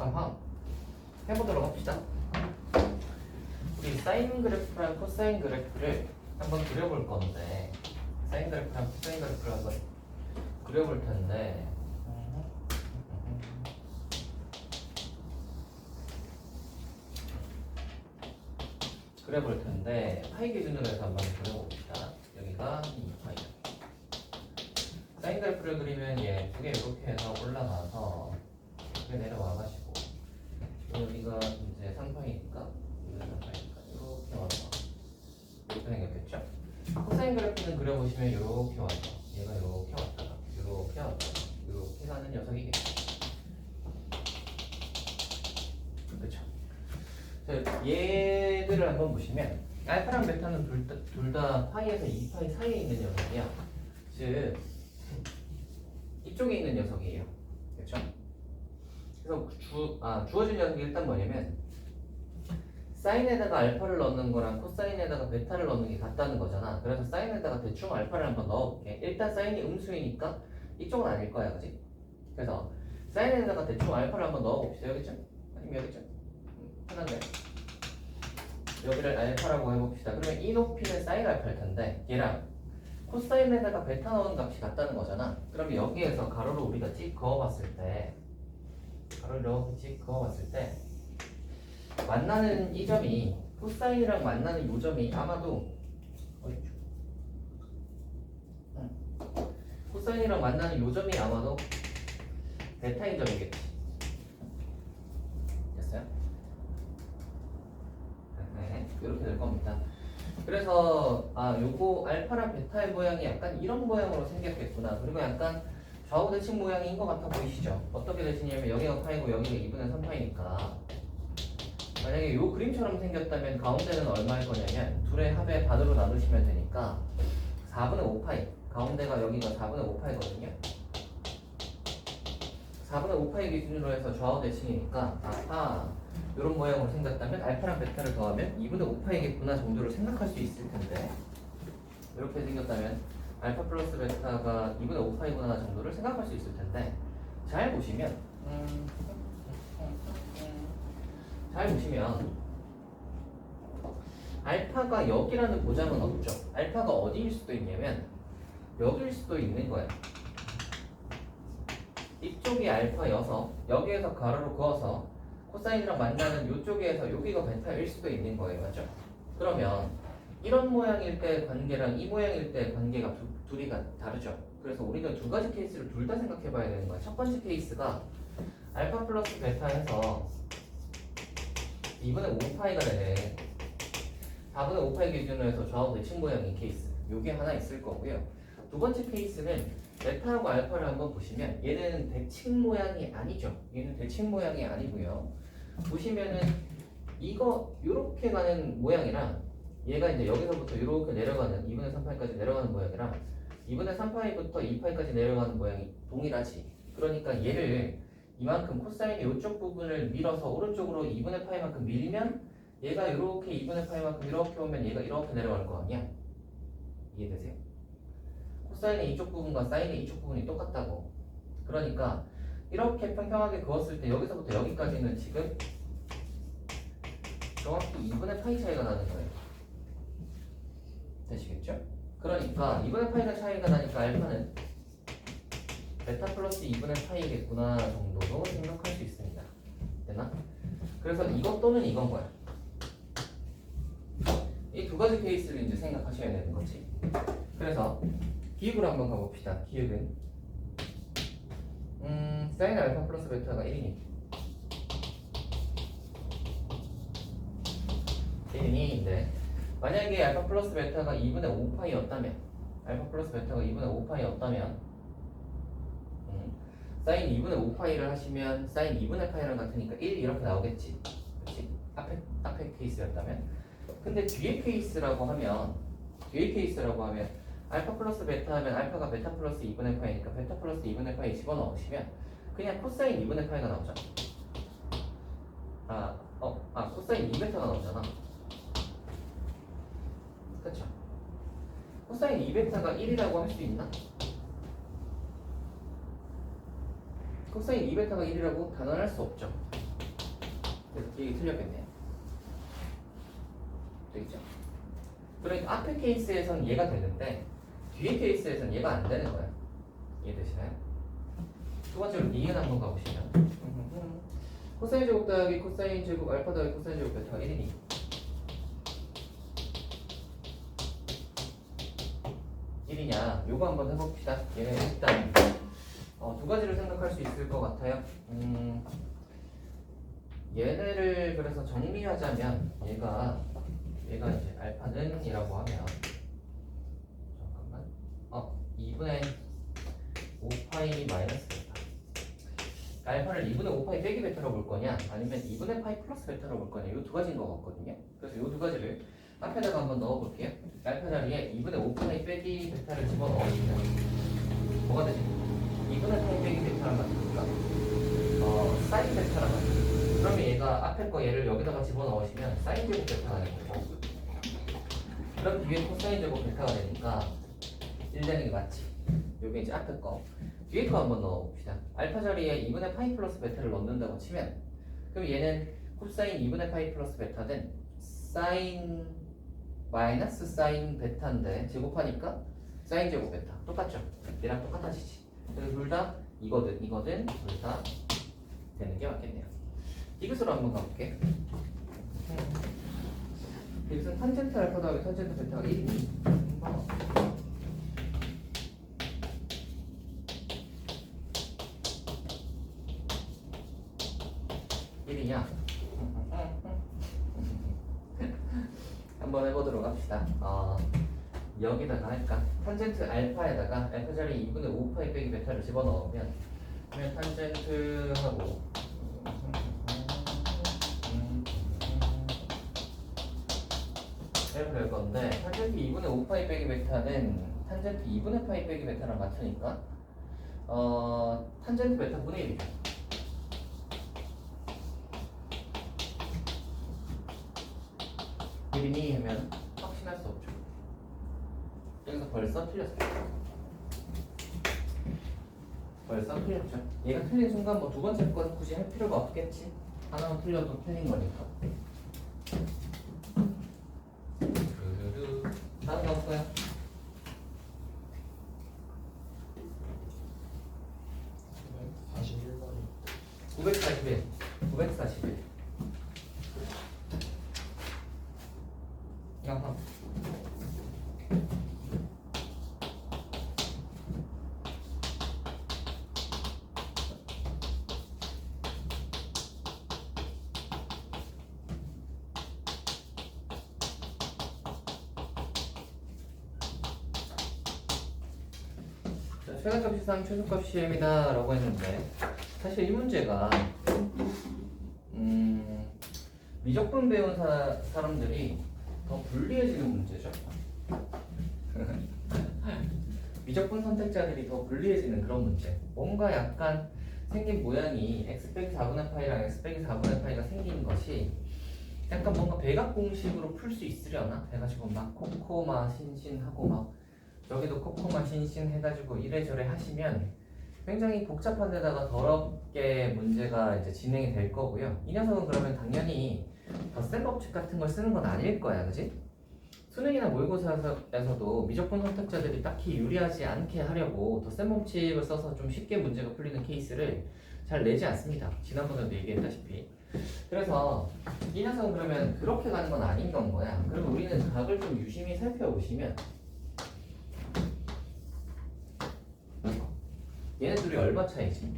아하, 해보도록 합시다. 우리 사인 그래프랑 코사인 그래프를 한번 그려볼 건데, 사인 그래프랑 코사인 그래프를 한번 그려볼 텐데, 파이 기준으로 해서 한번 그려봅시다. 여기가 2파이. 사인 그래프를 그리면 얘 두 개 이렇게 해서 올라가서 이렇게 내려와가지고 여기가 이제 3파이니까 여기가 3파이니까 이렇게 와서 이렇게 생겼겠죠? 코사인 코사인 그래프는 그려보시면 이렇게 와서 얘가 이렇게 왔다가 이렇게 왔다가 이렇게 가는 녀석이겠죠. 그렇죠. 얘들을 한번 보시면 알파랑 베타는 둘 다 파이에서 2파이 사이에 있는 녀석이야. 즉 이쪽에 있는 녀석이에요. 그렇죠? 그래서 주어진 녀석이 일단 뭐냐면 사인에다가 알파를 넣는 거랑 코사인에다가 베타를 넣는 게 같다는 거잖아. 그래서 사인에다가 대충 알파를 한번 넣어볼게. 일단 사인이 음수이니까 이쪽은 아닐 거야, 그지? 그래서 사인에다가 대충 알파를 한번 넣어봅시다. 여기죠? 아니면 여기죠? 편한데 여기를 알파라고 해봅시다. 그러면 이 높이는 사인 알파일 텐데 얘랑 코사인에다가 베타 넣은 값이 같다는 거잖아. 그럼 여기에서 가로로 우리가 찍 그어봤을 때 가로를 이렇게 찍 그어봤을 때 만나는 이 점이 코사인이랑 만나는 이 점이 아마도 어디죠? 코사인이랑 만나는 이 점이 아마도 베타인 점이겠지. 됐어요? 네, 이렇게 될 겁니다. 그래서 요거 알파랑 베타의 모양이 약간 이런 모양으로 생겼겠구나. 그리고 약간 좌우 대칭 모양인 것 같아 보이시죠? 어떻게 되시냐면 여기가 파이고 여기가 2분의 3파이니까 만약에 요 그림처럼 생겼다면 가운데는 얼마일 거냐면 둘의 합의 반으로 나누시면 되니까 4분의 5파이 가운데가 여기가 4분의 5파이거든요. 4분의 5파이 기준으로 해서 좌우 대칭이니까 이런 모양으로 생겼다면 알파랑 베타를 더하면 2분의 5파이겠구나 정도를 생각할 수 있을 텐데 이렇게 생겼다면 알파 플러스 베타가 2분의 5파이구나 정도를 생각할 수 있을 텐데 잘 보시면 알파가 여기라는 보장은 없죠. 알파가 어디일 수도 있냐면 여기일 수도 있는 거야. 이쪽이 알파여서 여기에서 가로로 그어서 코사인이랑 만나는 이쪽에서 여기가 베타일 수도 있는 거예요. 맞죠? 그러면 이런 모양일 때 관계랑 이 모양일 때 관계가 둘이 다르죠. 그래서 우리가 두 가지 케이스를 둘 다 생각해 봐야 되는 거야. 첫 번째 케이스가 알파 플러스 베타에서 2분의 5파이가 되네. 4분의 5파이 기준으로 해서 좌우 대칭 모양인 케이스. 요게 하나 있을 거고요. 두 번째 케이스는 베타하고 알파를 한번 보시면 얘는 대칭 모양이 아니죠. 얘는 대칭 모양이 아니고요. 보시면은 이거 요렇게 가는 모양이랑 얘가 이제 여기서부터 이렇게 내려가는 2분의 3파이까지 내려가는 모양이랑 2분의 3파이부터 2파이까지 내려가는 모양이 동일하지. 그러니까 얘를 이만큼 코사인이 이쪽 부분을 밀어서 오른쪽으로 2분의 파이만큼 밀면 얘가 이렇게 2분의 파이만큼 이렇게 오면 얘가 이렇게 내려갈 거 아니야? 이해되세요? 코사인의 이쪽 부분과 사인의 이쪽 부분이 똑같다고. 그러니까 이렇게 평평하게 그었을 때 여기서부터 여기까지는 지금 정확히 2분의 파이 차이가 나는 거예요. 되시겠죠? 그러니까 2분의 파이가 차이가 나니까 알파는 베타 플러스 2분의 파이겠구나 정도로 생각할 수 있습니다. 되나? 그래서 이것 또는 이건 거야. 이 두 가지 케이스를 이제 생각하셔야 되는 거지. 그래서 기억으로 한번 가봅시다. 기억은 사인 알파 플러스 베타가 1이니 1인데 만약에 알파 플러스 베타가 2분의 5파이였다면 알파 플러스 베타가 2분의 5파이였다면 사인 2분의 5파이를 하시면 사인 2분의 파이랑 같으니까 1 이렇게 나오겠지. 그렇지? 앞에 케이스였다면. 근데 뒤에 케이스라고 하면 알파 플러스 베타 하면 알파가 베타 플러스 2분의 파이니까 베타 플러스 2분의 파이 집어넣으시면 그냥 코사인 2분의 파이가 나오잖아. 코사인 2베타가 나오잖아. 그쵸? 코사인 2베타가 1이라고 할 수 있나? 코사인 2베타가 1이라고 단언할 수 없죠. 그래서 이게 틀렸겠네요. 되겠죠? 그러니까 앞에 케이스에선 얘가 되는데 뒤에 케이스에선 얘가 안 되는 거야. 이해되시나요? 두 번째로 니은 한번 가보시면 코사인 제곱 더하기 코사인 제곱 알파 더하기 코사인 제곱 베타가 1이니 요거 한번 해봅시다. 얘는 일단 두 가지를 생각할 수 있을 것 같아요. 얘네를 그래서 정리하자면 얘가 이제 알파는 이라고 하면 마이너스 베타. 알파를 2분의 5파이 빼기 베타로 볼 거냐 아니면 2분의 파이 플러스 베타로 볼 거냐 이 두 가지인 것 같거든요. 그래서 이 두 가지를 앞에다가 한번 넣어볼게요. 알파 자리에 2분의 5파이 빼기 베타를 집어넣으시면 뭐가 되지? 2분의 파이 빼기 베타랑 같으니까 사인 베타랑 같으니까 그러면 얘가 앞에 거 얘를 여기다가 집어넣으시면 사인 제곱 베타가 되는 거고 그럼 뒤에 코사인 제곱 베타가 되니까 1 되는 게 맞지. 요게 이제 앞에 거 뒤에 거 한번 넣어봅시다. 알파 자리에 2분의 파이 플러스 베타를 넣는다고 치면 그럼 얘는 코사인 2분의 파이 플러스 베타는 사인 마이너스 사인 베타인데 제곱하니까 사인 제곱 베타 똑같죠? 얘랑 똑같아지지. 그래서 둘 다 이거든 둘 다 되는 게 맞겠네요. 이것으로 한번 가볼게. 이것은 탄젠트 알파 더하기 탄젠트 베타가 1이니 1이냐? 한번 해보도록 합시다. 여기다가 할까? 탄젠트 알파에다가 알파 자리 2분의 5파이 빼기 베타를 집어넣으면 그러면 탄젠트하고 이렇게 될 건데 탄젠트 2분의 5파이 빼기 베타는 탄젠트 2분의 파이 빼기 베타랑 같으니까 탄젠트 베타 분의 1이죠. 일이니 하면 확신할 수 없죠. 여기서 벌써 틀렸어요. 벌써 틀렸죠. 얘가 틀린 순간 뭐 두 번째 거는 굳이 할 필요가 없겠지. 하나만 틀려도 틀린 거니까. 다음 가볼까요? 941 양파 최단값이 3, 최소값이 m이다 라고 했는데 사실 이 문제가 미적분 배운 사람들이 더 불리해지는 문제죠. 미적분 선택자들이 더 불리해지는 그런 문제. 뭔가 약간 생긴 모양이 x 빼기 4분의 파이랑 x 빼기 4분의 파이가 생긴 것이 약간 뭔가 배각 공식으로 풀 수 있으려나 해가지고 막 코코마 신신하고 막 여기도 코코마 신신 해가지고 이래저래 하시면 굉장히 복잡한 데다가 더럽게 문제가 이제 진행이 될 거고요. 이 녀석은 그러면 당연히 덧셈 법칙 같은 걸 쓰는 건 아닐 거야, 그지? 수능이나 모의고사에서도 미적분 선택자들이 딱히 유리하지 않게 하려고 덧셈 법칙을 써서 좀 쉽게 문제가 풀리는 케이스를 잘 내지 않습니다. 지난번에도 얘기했다시피. 그래서 이 녀석은 그러면 그렇게 가는 건 아닌 건 거야. 그리고 우리는 각을 좀 유심히 살펴보시면 얘네 둘이 얼마 차이지?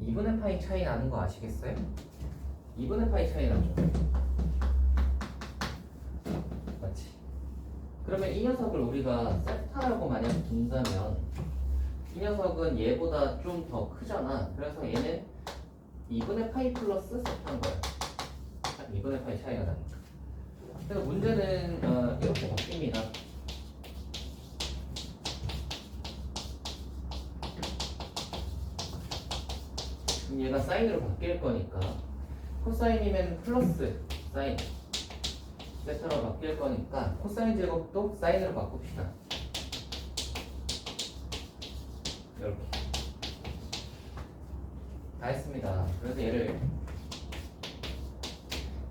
2분의 파이 차이 나는 거 아시겠어요? 2분의 파이 차이 나죠? 맞지? 그러면 이 녀석을 우리가 세타라고 만약 둔다면 이 녀석은 얘보다 좀 더 크잖아. 그래서 얘는 2분의 파이 플러스 세타인 거야. 2분의 파이 차이가 나니까. 그래서 문제는 이렇게 바뀝니다. 그럼 얘가 사인으로 바뀔 거니까 코사인이면 플러스 사인 세타로 바뀔 거니까 코사인 제곱도 사인으로 바꿉시다. 이렇게 다 했습니다. 그래서 얘를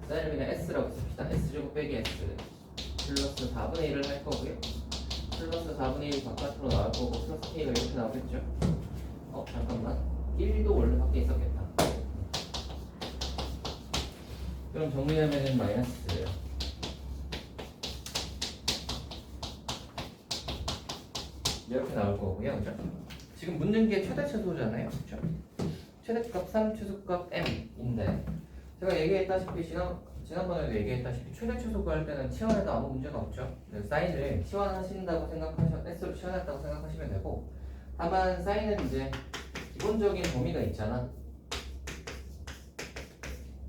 사인을 그냥 S라고 씁시다. S제곱 빼기 S 플러스 4분의 1을 할 거고요. 플러스 4분의 1 바깥으로 나올 거고 플러스 K가 이렇게 나오겠죠. 잠깐만 1도 원래 밖에 있었겠다. 그럼 정리하면은 마이너스 이렇게 나올 거고요. 그죠? 지금 묻는 게 최대 최소잖아요. 그죠? 최대값 3, 최소값 m인데 제가 얘기했다시피 지난번에도 얘기했다시피 최대 최소 구할 때는 치환해도 아무 문제가 없죠. 그래서 사인을 치환하신다고 S로 치환했다고 생각하시면 되고, 다만 사인은 이제 기본적인 범위가 있잖아.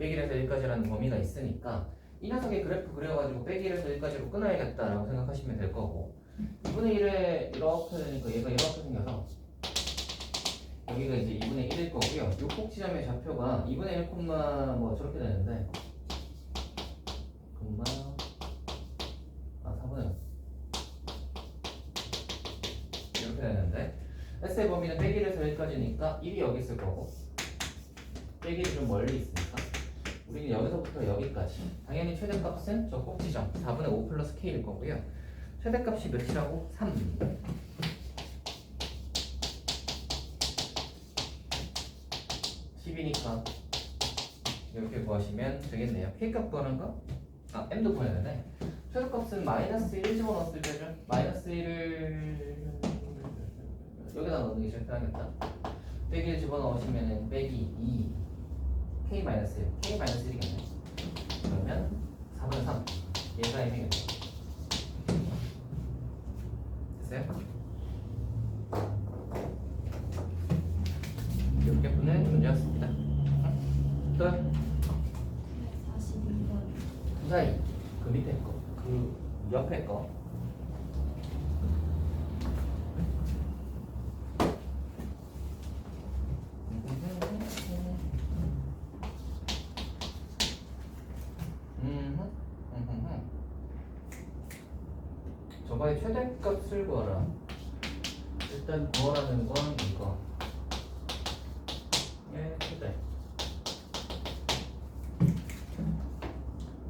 100일에서 1까지라는 범위가 있으니까 이 녀석의 그래프 그려가지고 100일에서 1까지로 끊어야겠다라고 생각하시면 될 거고, 2분의 1에 이렇게 되니까 얘가 이렇게 생겨서 여기가 이제 2분의 1일 거고요. 요 꼭지점의 좌표가 2분의 1, 뭐 저렇게 되는데 4분의 0 이렇게 되는데, S의 범위는 100일에서 1까지니까 1이 여기 있을 거고 100일이 좀 멀리 있으니까 우리는 여기서부터 여기까지, 당연히 최대값은 저 꼭지점 4분의 5 플러스 K일 거고요. 최대값이 몇이라고? 3. 10이니까 이렇게 구하시면 되겠네요. K값 구하는 거? M도 구해야 되네. 최소값은 마이너스 1 집어넣었을 때죠. 마이너스 1을 여기다 넣는 게 제일 편하겠다. 빼기 1 집어넣으시면 빼기 2 K 마이너스 1, K 마이너스 1이겠네. 그러면 4분의 3 얘가 M이겠네. 됐어요? 이렇게 푸는 문제였습니다. 또 42번. 그 사이, 그 밑에 거, 그 옆에 거. 저번에 최대값을 구하라. 일단 구하라는 건 이거. 최대.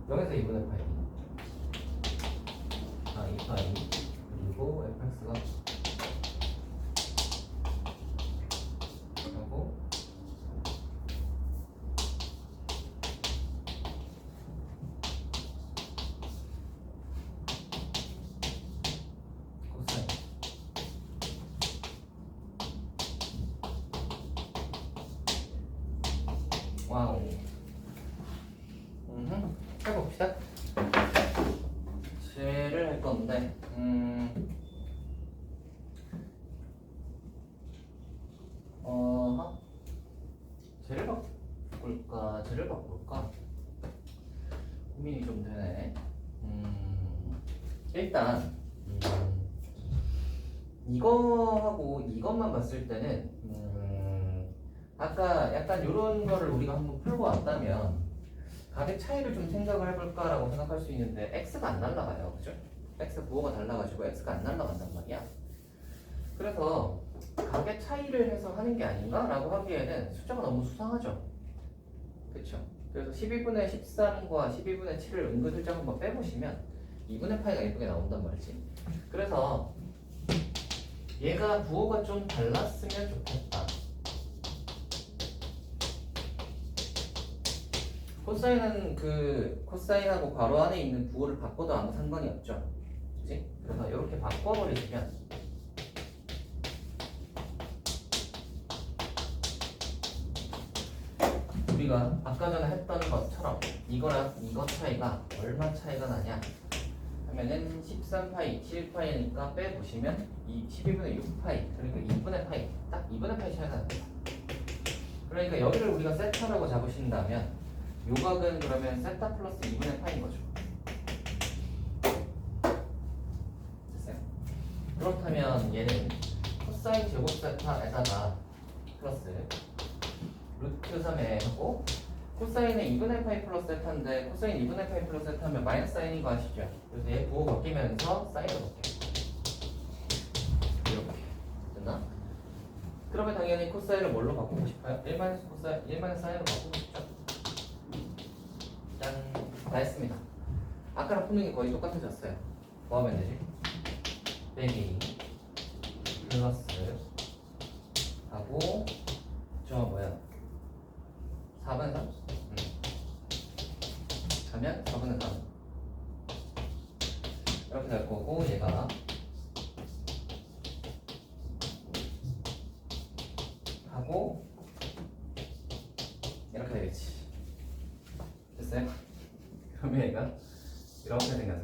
0에서 2분의 파이. 2파이. 그리고 fx가 하고 코사인. 와우. 해봅시다. 쟤를 할 건데, 쟤를 바꿀까? 고민이 좀 되네. 일단, 이거하고 이것만 봤을 때는, 아까 약간 이런 거를 우리가 한번 풀고 왔다면, 가격 차이를 좀 생각을 해볼까라고 생각할 수 있는데 x가 안 날라가요, 그죠? x 부호가 달라가지고 x가 안 날라간단 말이야. 그래서 가격 차이를 해서 하는 게 아닌가라고 하기에는 숫자가 너무 수상하죠, 그렇죠? 그래서 12분의 13과 12분의 7을 은근슬쩍 한번 빼보시면 2분의 파이가 예쁘게 나온단 말이지. 그래서 얘가 부호가 좀 달랐으면 좋겠다. 코사인은 코사인하고 괄호 안에 있는 부호를 바꿔도 아무 상관이 없죠. 그치? 그래서 이렇게 바꿔버리시면 우리가 아까 전에 했던 것처럼 이거랑 이거 차이가 얼마 차이가 나냐 하면은 13파이, 7파이니까 빼보시면 이 12분의 6파이, 그러니까 2분의 파이, 딱 2분의 파이 차이가 납니다. 그러니까 여기를 우리가 세타라고 잡으신다면 요각은 그러면 세타 플러스 2분의 파인 거죠. 됐어요? 그렇다면 얘는 코사인 제곱 세타에다가 플러스 루트 3에 하고, 코사인은 2분의 파이 플러스 세타인데 코사인 2분의 파이 플러스 세타면 마이너스 사인인 거 아시죠? 그래서 얘 부호 바뀌면서 사인으로 바뀌어요. 이렇게 됐나? 그러면 당연히 코사인을 뭘로 바꾸고 싶어요? 1마이너스 코사인, 1마이너스 사인으로 바꾸고 싶죠? 짠! 다 했습니다. 아까랑 푸는 게 거의 똑같아졌어요. 뭐 하면 되지? 빼기 플러스 하고 저 뭐야? 4분의 3? 하면 4분의 3 이렇게 될 거고, 얘가 하고 이렇게 되겠지. 됐어요? 얘가 이렇게 생겨서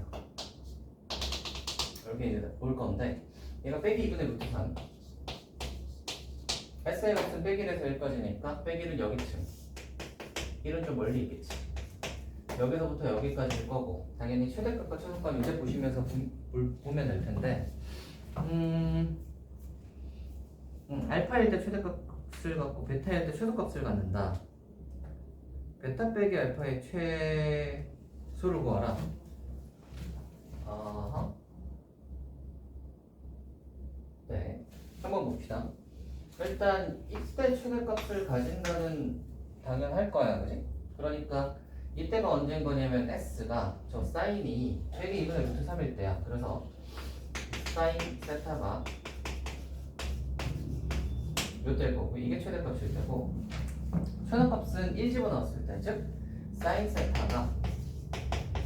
이렇게 이제 올 건데 얘가 빼기 2분의 루트 3 S의 값은 빼기에서 1까지니까 빼기는 여기쯤 1은 좀 멀리 있겠지. 여기서부터 여기까지일 거고 당연히 최대값과 최소값 이제 보시면서 보면 될 텐데 알파일 때 최대값을 갖고 베타일 때 최소값을 갖는다. 베타 빼기 알파의 최소를 구하라. 아하. 네, 한번 봅시다. 일단 이때 최대값을 가진다는 당연할 거야, 그지? 그러니까 이때가 언제인 거냐면 S가 저 사인이 빼기 2분의 루트 3일 때야. 그래서 사인 세타가 요때일 거고 이게 최대값일 때고 최소값은 1 집어넣었을 때, 즉 사인 세타가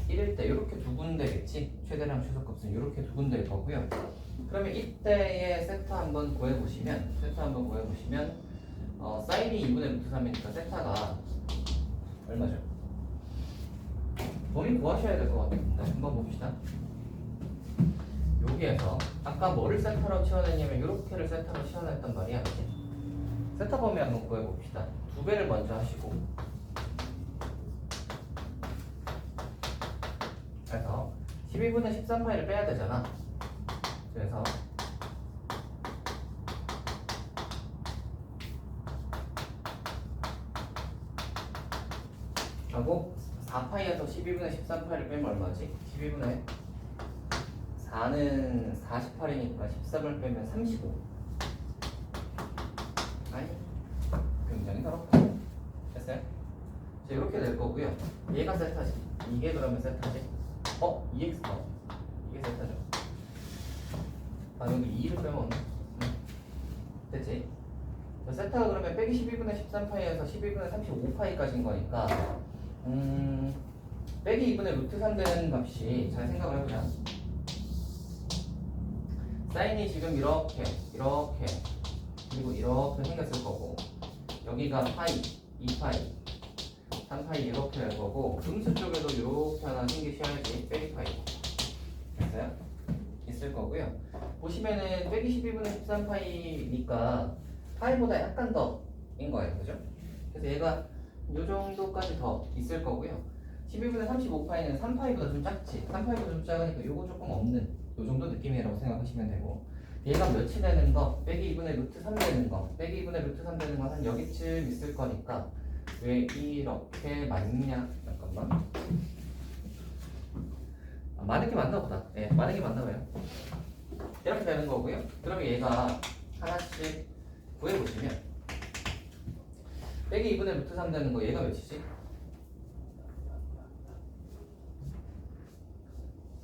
1일 때 이렇게 두 군데겠지. 최대랑 최소값은 이렇게 두 군데일 거고요. 그러면 이때의 세타 한번 구해보시면 사인이 2분의 루트 3이니까 세타가 얼마죠? 범위 구하셔야 될 것 같은데 한번 봅시다. 여기에서 아까 뭐를 세타로 치워냈냐면 이렇게를 세타로 치워냈단 말이야, 그치? 세타 범위 한번 구해봅시다. 2배를 먼저 하시고 그래서 12분의 13파이를 빼야 되잖아. 그래서 하고 4파이에서 12분의 13파이를 빼면 얼마지? 12분의 4는 48이니까 13을 빼면 35. 아니, 굉장히 더럽다. 됐어요? 자, 이렇게 될 거고요. 얘가 세타지. 이게 그러면 세타지. EX 이게 세타죠. 아, 여기 2를 빼면 됐지? 자, 세타가 그러면 빼기 12분의 13파이에서 12분의 35파이까지인 거니까 빼기 2분의 루트 3 되는 값이 잘 생각을 해보자. 사인이 지금 이렇게 그리고 이렇게 생겼을 거고 여기가 파이, 2파이, 3파이 이렇게 될 거고 분수 쪽에도 이렇게 하나 생기셔야지 빼기 파이 됐어요? 있을 거고요. 보시면은 빼기 12분의 13파이니까 파이보다 약간 더인 거예요, 그죠? 그래서 얘가 요 정도까지 더 있을 거고요. 12분의 35파이는 3파이보다 좀 작지. 3파이보다 좀 작으니까 요거 조금 없는 요 정도 느낌이라고 생각하시면 되고 얘가 몇이 되는 거? 빼기 2분의 루트 3 되는 거. 빼기 2분의 루트 3 되는 거 한 여기쯤 있을 거니까 왜 이렇게 맞냐? 잠깐만. 많은 게 맞나 보다. 예, 많은 게 맞나 봐요. 이렇게 되는 거고요. 그러면 얘가 하나씩 구해보시면 빼기 2분의 루트 3 되는 거 얘가 몇이지?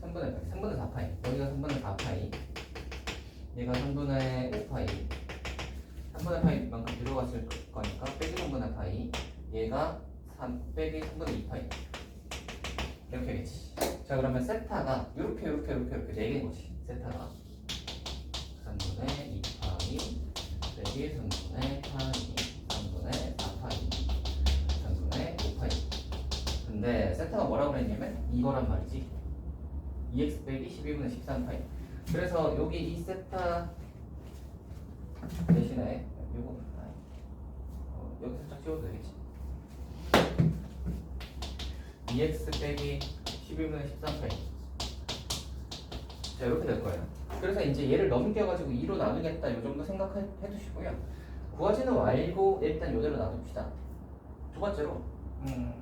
3분의 4파이. 여기가 3분의 4파이. 얘가 3분의 5파이. 3분의 파이만큼 들어갔을 거니까 빼기 3분의 파이. 얘가 3 빼기 3분의 2파이. 이렇게 되겠지. 자, 그러면 세타가 이렇게 4개인 거지. 세타가 3분의 2파이 빼기 3분의 파이 3분의 4파이 3분의 5파이. 근데 세타가 뭐라고 그랬냐면 이거란 말이지. 2x 빼기 12분의 13파이. 그래서 여기 이 세타 대신에 요거 여기 살짝 지워도 되겠지. 2x 빼기 12분의 13파이. 자, 이렇게 될 거예요. 그래서 이제 얘를 넘겨가지고 2로 나누겠다 요 정도 생각해 두시고요. 구하지는 말고 일단 요대로 놔둡시다. 두 번째로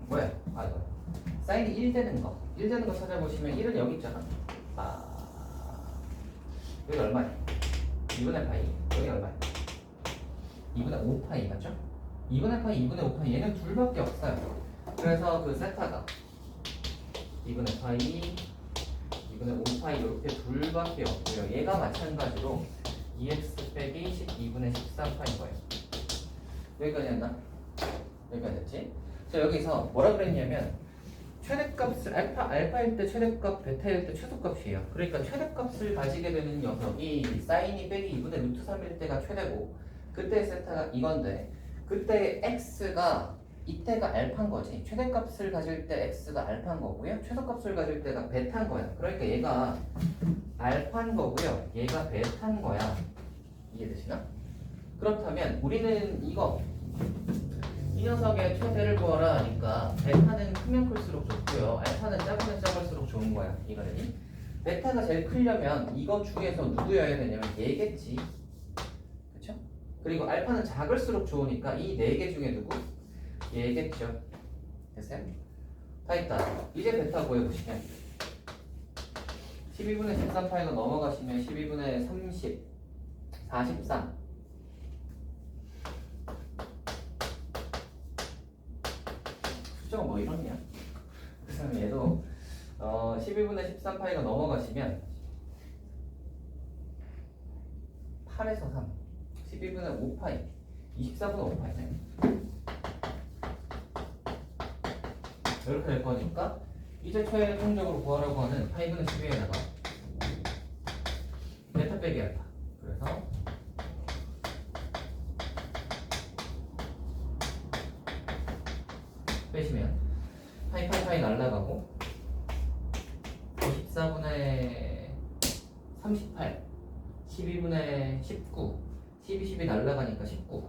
뭐야? 이거 사인이 1 되는 거. 1 되는 거 찾아보시면 1은 여기 있잖아. 여기 얼마야? 2분의 파이. 여기 얼마야? 2분의 5파이 맞죠? 2분의 파이, 2분의 5파이 얘는 둘밖에 없어요. 그래서 그 세타가 2분의 파이, 2분의 5파이 이렇게 둘밖에 없고요. 얘가 마찬가지로 2x 빼기 12분의 13파인 거예요. 여기까지 했나? 여기까지 됐지? 자, 여기서 뭐라 그랬냐면 최대값을 알파일 때 최대값, 베타일 때 최소값이에요. 그러니까 최대값을 가지게 되는 녀석이 사인이 빼기 2분의 루트 3일 때가 최대고 그때 세타가 이건데 그때 x가 이때가 알파인 거지. 최대값을 가질 때 x가 알파인 거고요. 최소값을 가질 때가 베타인 거야. 그러니까 얘가 알파인 거고요. 얘가 베타인 거야. 이해되시나? 그렇다면 우리는 이거 이 녀석의 최대를 구하라 하니까 베타는 크면 클수록 좋고요. 알파는 작으면 작을수록 좋은 거야. 이거는 베타가 제일 크려면 이거 중에서 누구여야 되냐면 얘겠지. 그쵸? 그리고 알파는 작을수록 좋으니까 이 네 개 중에 누구? 얘겠죠. 됐어요? 다 있다. 이제 베타 구해보시면 12분의 13파이가 넘어가시면 12분의 30 43 숫자가 뭐 이러냐? 그 다음에 얘도 12분의 13파이가 넘어가시면 8에서 3 12분의 5파이 24분의 5파이네. 이렇게 될 거니까 이제 최종적으로 구하려고 하는 파이분의 12에다가 베타 빼기 알파. 그래서 빼시면 파이 날라가고 24분의 38 12분의 19 12 날라가니까 19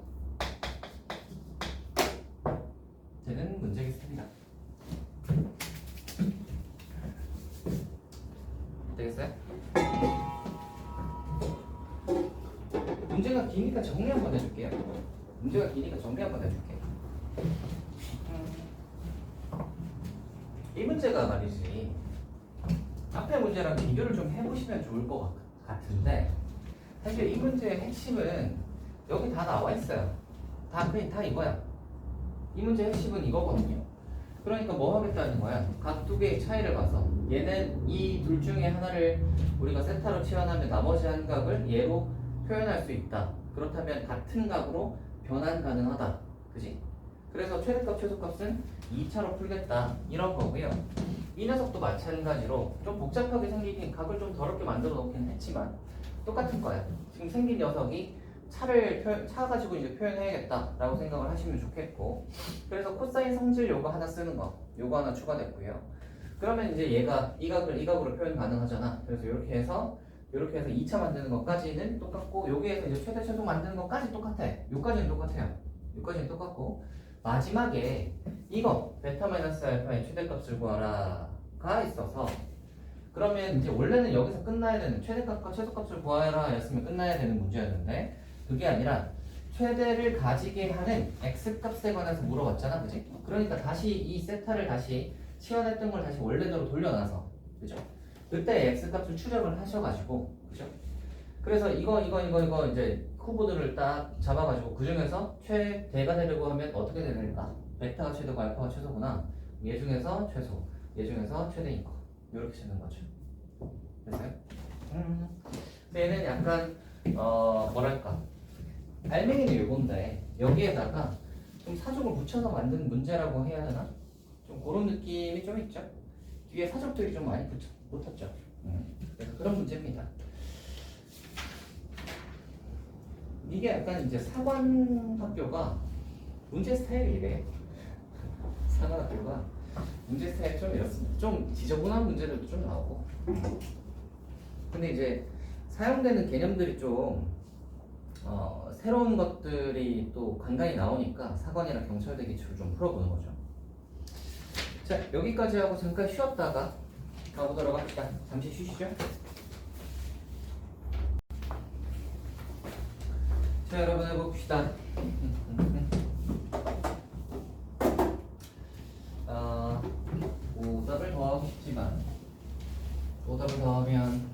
되는 문제겠습니다. 되겠어요? 문제가 기니까 정리 한번 해줄게요. 문제가 기니까 정리 한번 해줄게. 이 문제가 말이지 앞에 문제랑 비교를 좀 해보시면 좋을 것 같은데 사실 이 문제의 핵심은 여기 다 나와 있어요. 다 이거야. 이 문제의 핵심은 이거거든요. 그러니까 뭐 하겠다는 거야? 각 두 개의 차이를 봐서 얘는 이 둘 중에 하나를 우리가 세타로 치환하면 나머지 한 각을 얘로 표현할 수 있다. 그렇다면 같은 각으로 변환 가능하다. 그지? 그래서 최대값 최소값은 2차로 풀겠다. 이런 거고요. 이 녀석도 마찬가지로 좀 복잡하게 생기긴 각을 좀 더럽게 만들어 놓긴 했지만 똑같은 거야. 지금 생긴 녀석이 차 가지고 이제 표현해야겠다라고 생각을 하시면 좋겠고, 그래서 코사인 성질 요거 하나 쓰는 거, 요거 하나 추가됐고요. 그러면 이제 얘가 이 각으로 표현 가능하잖아. 그래서 이렇게 해서 2차 만드는 것까지는 똑같고, 여기에서 이제 최대 최소 만드는 것까지 똑같아. 요까지는 똑같아요. 요까지는 똑같고, 마지막에 이거 베타 마이너스 알파의 최대값을 구하라가 있어서, 그러면 이제 원래는 여기서 끝나야 되는 최대값과 최소값을 구하라 였으면 끝나야 되는 문제였는데 그게 아니라 최대를 가지게 하는 x값에 관해서 물어봤잖아, 그지? 그러니까 다시 이 세타를 다시 치환했던 걸 다시 원래대로 돌려놔서, 그죠? 그때 x값을 추적을 하셔가지고, 그죠? 그래서 이거 이제 후보들을 딱 잡아가지고 그 중에서 최대가 되려고 하면 어떻게 되는가? 베타가 최대고 알파가 최소구나. 얘 중에서 최소, 얘 중에서 최대인 거. 이렇게 쓰는 거죠. 됐어요? 근데 얘는 약간 뭐랄까, 알맹이는 요건데 여기에다가 좀 사족을 붙여서 만든 문제라고 해야 하나? 좀 그런 느낌이 좀 있죠. 뒤에 사족들이 좀 많이 붙었죠. 그래서 그런 문제입니다. 이게 약간 이제 사관학교가 문제 스타일이 이래. 사관학교가 문제 스타일이 좀 이렇습니다. 좀 지저분한 문제들도 좀 나오고. 근데 이제 사용되는 개념들이 좀 새로운 것들이 또 간간히 나오니까 사관이나 경찰대 기초를 좀 풀어보는 거죠. 자, 여기까지 하고 잠깐 쉬었다가 가보도록 합시다. 잠시 쉬시죠. 자, 여러분 해봅시다. 오답을 더하고 싶지만 오답을 더하면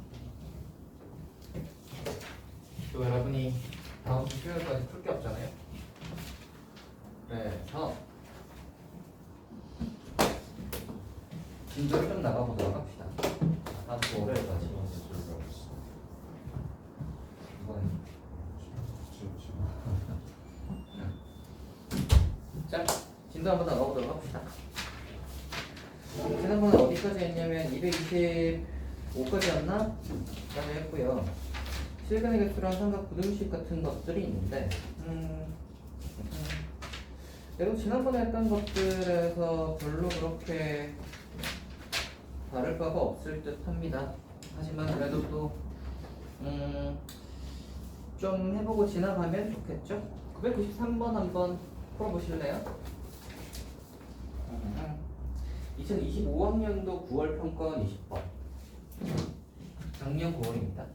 또 여러분이 다음 주 수요일까지 풀 게 없잖아요. 그래서 진도를 좀 나가보도록 합시다. 다음 주 월요일까지. 이번 자, 진도 한번 나가보도록 합시다. 지난번에 어디까지 했냐면 225까지였나? 까지 했고요. 실근의 개수랑 삼각 부등식 같은 것들이 있는데 그래도 지난번에 했던 것들에서 별로 그렇게 다를 바가 없을 듯 합니다. 하지만 그래도 또 좀 해보고 지나가면 좋겠죠? 993번 한번 풀어보실래요? 2025학년도 9월 평가원 20번. 작년 9월입니다.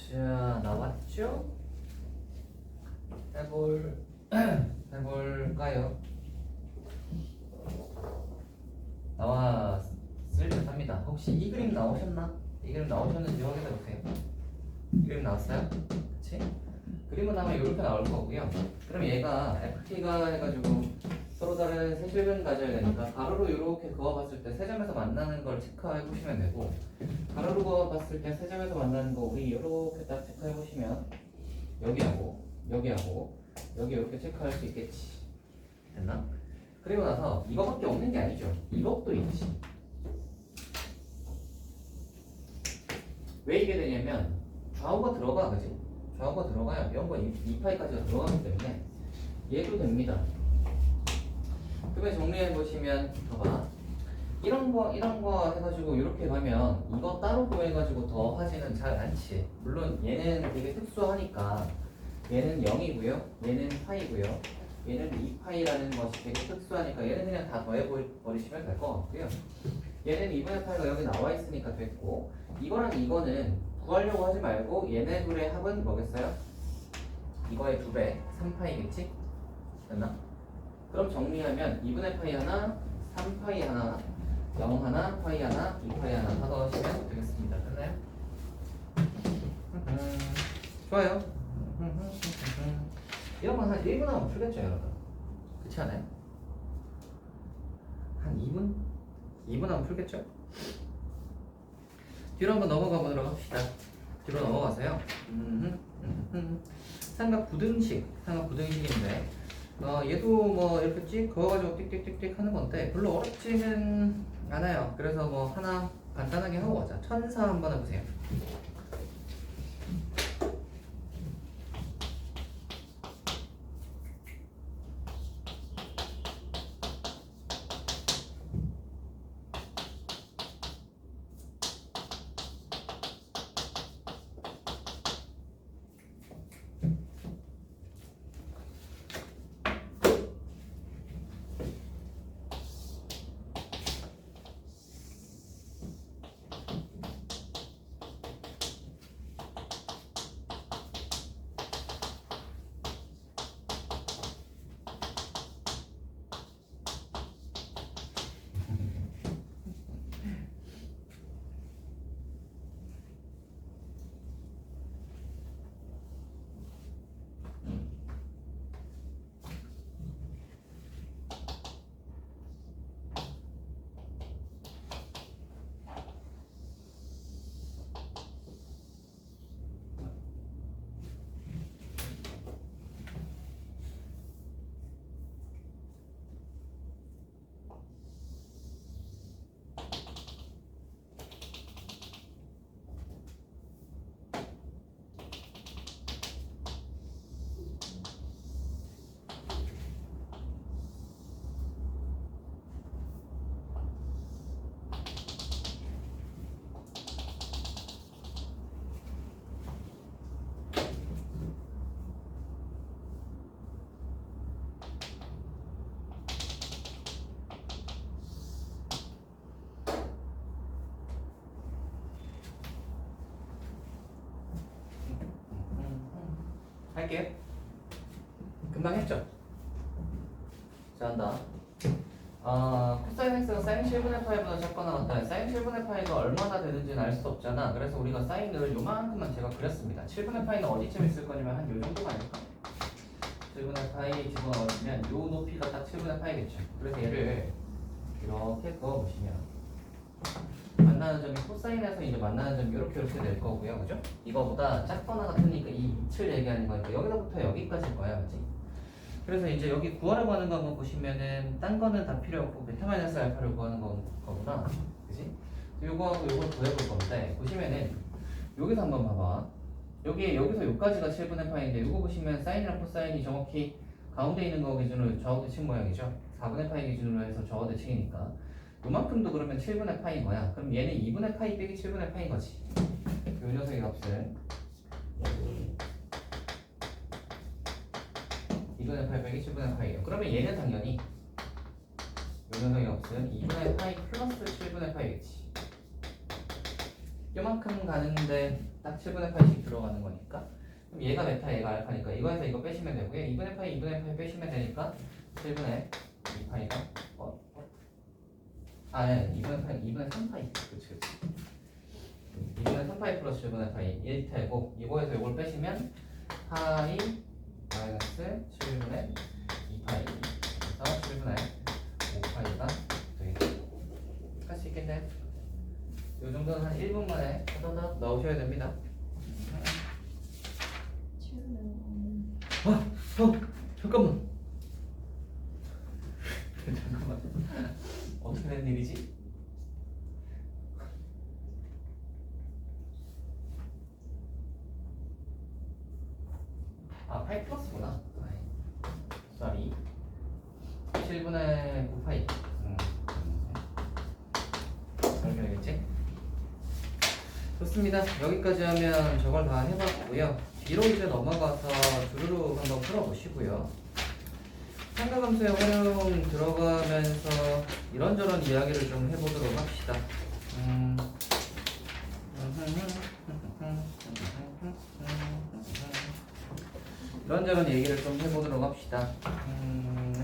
자, 나왔죠? 해볼까요? 나왔을 듯 합니다. 혹시 이 그림 나오셨나? 이 그림 나오셨는지 확인해 보세요. 이 그림 나왔어요? 그치? 그림은 아마 이렇게 나올 거고요. 그럼 얘가 FT가 해가지고 서로 다른 세실근 가져야 되니까 가로로 이렇게 그어봤을 때 세 점에서 만나는 걸 체크해 보시면 되고, 가로로 그어봤을 때 세 점에서 만나는 거 우리 이렇게 딱 체크해 보시면 여기하고 여기 이렇게 체크할 수 있겠지. 됐나? 그리고 나서 이거밖에 없는 게 아니죠. 이것도 있지. 왜 이게 되냐면 좌우가 들어가, 그지? 좌우가 들어가야 0번 2파이까지가 들어가기 때문에 얘도 됩니다. 그러면 정리해 보시면 봐봐. 이런 거 해가지고 이렇게 가면 이거 따로 구해가지고 더 하지는 잘 않지. 물론 얘는 되게 특수하니까 얘는 0이고요, 얘는 파이고요, 얘는 2파이라는 것이 되게 특수하니까 얘는 그냥 다 더해 버리시면 될 것 같고요. 얘는 2분의 파이가 여기 나와 있으니까 됐고, 이거랑 이거는 구하려고 하지 말고 얘네 둘의 합은 뭐겠어요? 이거의 2배 3파이겠지? 됐나? 그럼 정리하면 2분의 파이 하나, 3파이 하나, 0 하나, 파이 하나, 2파이 하나 다 넣으시면 되겠습니다. 됐나요? 좋아요. 이런 건 한 1분 하면 풀겠죠, 여러분? 그렇지 않아요? 한 2분? 2분 하면 풀겠죠? 뒤로 한번 넘어가 보도록 합시다. 뒤로 넘어가세요. 삼각 부등식인데 얘도 뭐 이렇게 찍 그어가지고 띡띡띡띡 하는 건데 별로 어렵지는 않아요. 그래서 뭐 하나 간단하게 하고 가자. 천사 한번 해보세요. 할게요. 금방 했죠? 자, 한다. 코사인 x가 사인 7분의 파이보다 작거나 같다. 사인 7분의 파이가 얼마나 되는지는 알 수 없잖아. 그래서 우리가 사인을 요만큼만 제가 그렸습니다. 7분의 파이는 어디쯤 있을 거냐면 한 요 정도가 아닐까? 7분의 파이 집어넣으면 요 높이가 딱 7분의 파이겠죠. 그래서 얘를 이렇게 그어보시면 만나는 점이 코사인에서 이제 만나는 점이 이렇게 될 거고요. 그죠? 이거보다 작거나 같으니까 이 밑을 얘기하는 거니까 여기서부터 여기까지일 거야. 그지? 그래서 이제 여기 구하려고 하는 거 한번 보시면은 딴 거는 다 필요 없고 베타 마이너스 알파를 구하는 거구나. 그지? 요거하고 요걸 구해볼 건데 보시면은 여기서 한번 봐봐. 여기서 여기까지가 7분의 파이인데 요거 보시면 사인이랑 코사인이 정확히 가운데 있는 거 기준으로 좌우대칭 모양이죠. 4분의 파이 기준으로 해서 좌우대칭이니까 요만큼도 그러면 7분의 파이인 거야. 그럼 얘는 2분의 파이 빼기 7분의 파이인 거지. 요 녀석의 값은 2분의 파이 빼기 7분의 파이예요. 그러면 얘는 당연히 요 녀석의 값은 2분의 파이 플러스 7분의 파이겠지. 요만큼 가는데 딱 7분의 파이씩 들어가는 거니까 그럼 얘가 베타 얘가 알파니까 이거에서 이거 빼시면 되고요. 2분의 파이 빼시면 되니까 7분의 2파이가 네. 2분의 3파이. 그치. 2분의 3파이 플러스 7분의 파이 1태고 이거에서 이걸 빼시면 파이 마이너스 7분의 2파이 그래서 7분의 5파이가 되겠죠. 할 수 있겠네요. 이 정도는 한 1분 만에 하다다 나오셔야 됩니다. 잠깐만. 잠깐만. 어떻게 된 일이지? 파이 플러스구나. 쏘리 7분의 9파이. 그렇게 되겠지? 좋습니다. 여기까지 하면 저걸 다 해봤고요. 뒤로 이제 넘어가서 주르륵 한번 풀어보시고요. 삼각함수의 활용 들어가면서 이런저런 이야기를 좀 해보도록 합시다. 이런저런 얘기를 좀 해보도록 합시다.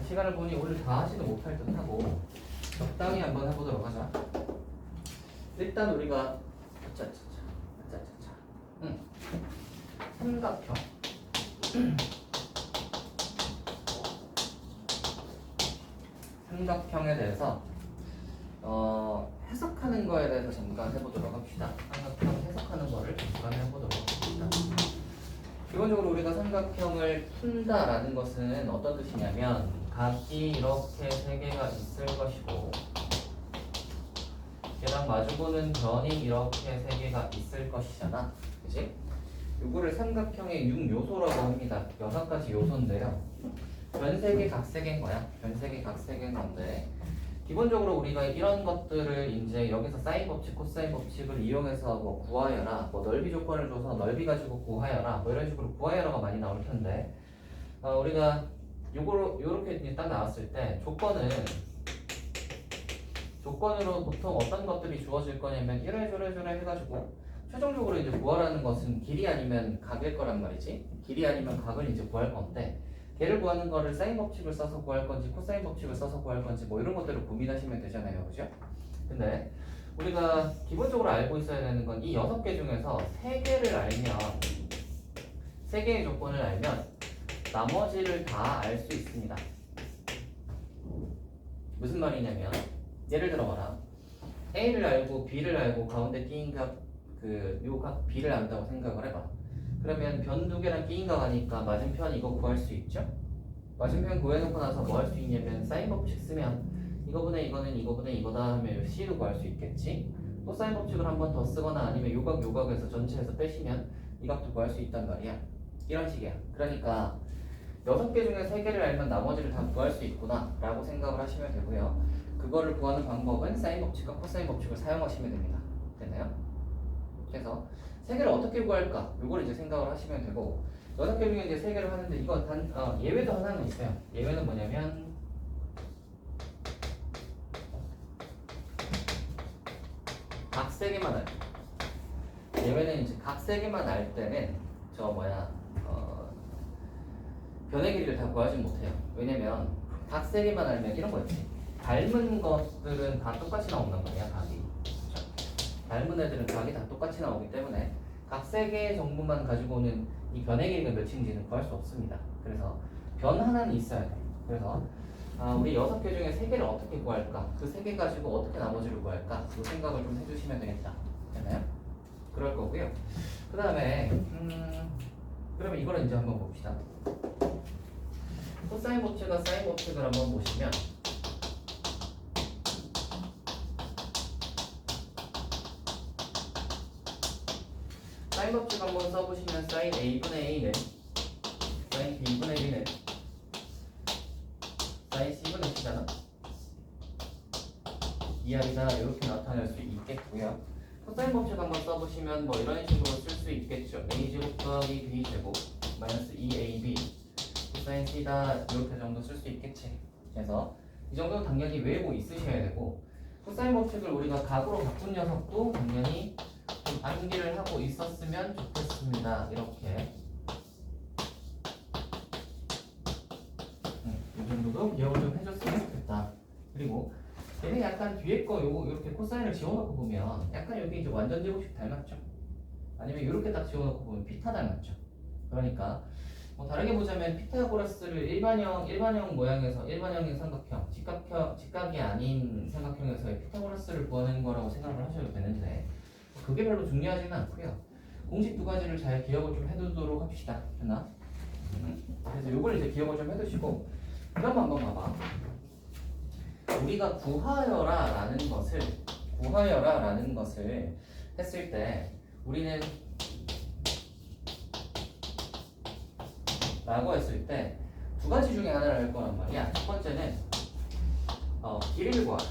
시간을 보니 오늘 다 하지도 못할 듯 하고 적당히 한번 해보도록 하자. 일단 우리가 삼각형 삼각형에 대해서 해석하는 거에 대해서 잠깐 해보도록 합시다. 삼각형 해석하는 거를 잠깐 해보도록 합시다. 기본적으로 우리가 삼각형을 푼다라는 것은 어떤 뜻이냐면 각이 이렇게 세 개가 있을 것이고 걔랑 마주보는 변이 이렇게 세 개가 있을 것이잖아. 그치? 요거를 삼각형의 6요소라고 합니다. 6가지 요소인데요. 변 3개, 각 3개인 거야. 변 3개, 각 3개인 건데 기본적으로 우리가 이런 것들을 이제 여기서 사인 법칙, 코사인 법칙을 이용해서 뭐 구하여라, 뭐 넓이 조건을 줘서 넓이 가지고 구하여라, 뭐 이런 식으로 구하여라가 많이 나올 텐데 우리가 요렇게 이제 딱 나왔을 때 조건으로 보통 어떤 것들이 주어질 거냐면 이래저래 해가지고 최종적으로 이제 구하라는 것은 길이 아니면 각일 거란 말이지. 길이 아니면 각을 이제 구할 건데 걔를 구하는 거를 사인 법칙을 써서 구할 건지 코사인 법칙을 써서 구할 건지 뭐 이런 것들을 고민하시면 되잖아요. 그죠? 근데 우리가 기본적으로 알고 있어야 되는 건 이 6개 중에서 3개를 알면 3개의 조건을 알면 나머지를 다 알 수 있습니다. 무슨 말이냐면 예를 들어 봐라. A를 알고 B를 알고 가운데 끼인 각 B를 안다고 생각을 해봐. 그러면 변 2개랑 끼인 각 하니까 맞은편 이거 구할 수 있죠? 맞은편 구해놓고 나서 뭐 할 수 있냐면 사인 법칙 쓰면 이거분의 이거는 이거분의 이거다 하면 C도 구할 수 있겠지? 또 사인 법칙을 한 번 더 쓰거나 아니면 요각에서 전체에서 빼시면 이 각도 구할 수 있단 말이야. 이런 식이야. 그러니까 6개 중에 3개를 알면 나머지를 다 구할 수 있구나 라고 생각을 하시면 되고요. 그거를 구하는 방법은 사인 법칙과 코사인 법칙을 사용하시면 됩니다. 됐나요? 그래서 3개를 어떻게 구할까? 요걸 이제 생각을 하시면 되고 6개 중에 이제 3개를 하는데 이거 예외도 하나는 있어요. 예외는 뭐냐면 각 3개만 알 때. 예외는 이제 각 3개만 알 때는 변의 길이를 다 구하지 못해요. 왜냐면 각 3개만 알면 이런 거였지. 닮은 것들은 다 똑같이 나온단 말이야, 각이. 그렇죠? 닮은 애들은 각이 다 똑같이 나오기 때문에 각 3개의 정보만 가지고 오는 이 변의 길이가 몇인지는 구할 수 없습니다. 그래서 변 하나는 있어야 돼. 그래서 우리 6개 중에 3개를 어떻게 구할까? 그 3개 가지고 어떻게 나머지를 구할까? 그 생각을 좀 해주시면 되겠다. 됐나요? 그럴 거고요. 그 다음에 그러면 이거를 이제 한번 봅시다. 코사인 법칙과 사인 법칙을 한번 보시면 사인 법칙 한번 써보시면 사인 A분의 A는 사인 B분의 B는 사인 C분의 C잖아. 이하이다 이렇게 나타낼 수 있겠고요. 코사인 법칙 한번 써보시면 뭐 이런 식으로 쓸 수 있겠죠. A제곱 더하기 B제곱 마이너스 2AB 코사인 C다 이렇게 정도 쓸 수 있겠지. 그래서 이 정도는 당연히 외우고 있으셔야 되고 코사인 법칙을 우리가 각으로 바꾼 녀석도 당연히 좀 암기를 하고 있었으면 좋겠습니다. 이렇게 이 정도도 기억을 좀 해줬으면 좋겠다. 그리고 얘는 약간 뒤에 거 요거 이렇게 코사인을 지워놓고 보면 약간 여기 이제 완전 제곱식 닮았죠? 아니면 이렇게 딱 지워놓고 보면 피타 닮았죠? 그러니까 뭐 다르게 보자면 피타고라스를 일반형 모양에서 일반형인 삼각형, 직각이 아닌 삼각형에서의 피타고라스를 구하는 거라고 생각을 하셔도 되는데 그게 별로 중요하지는 않고요. 공식 2가지를 잘 기억을 좀 해두도록 합시다. 됐나? 그래서 요걸 이제 기억을 좀 해두시고 그럼 한번 봐봐. 우리가 구하여라라는 것을 했을 때 우리는 라고 했을 때 2가지 중에 하나를 할 거란 말이야. 첫 번째는 길이를 구하라.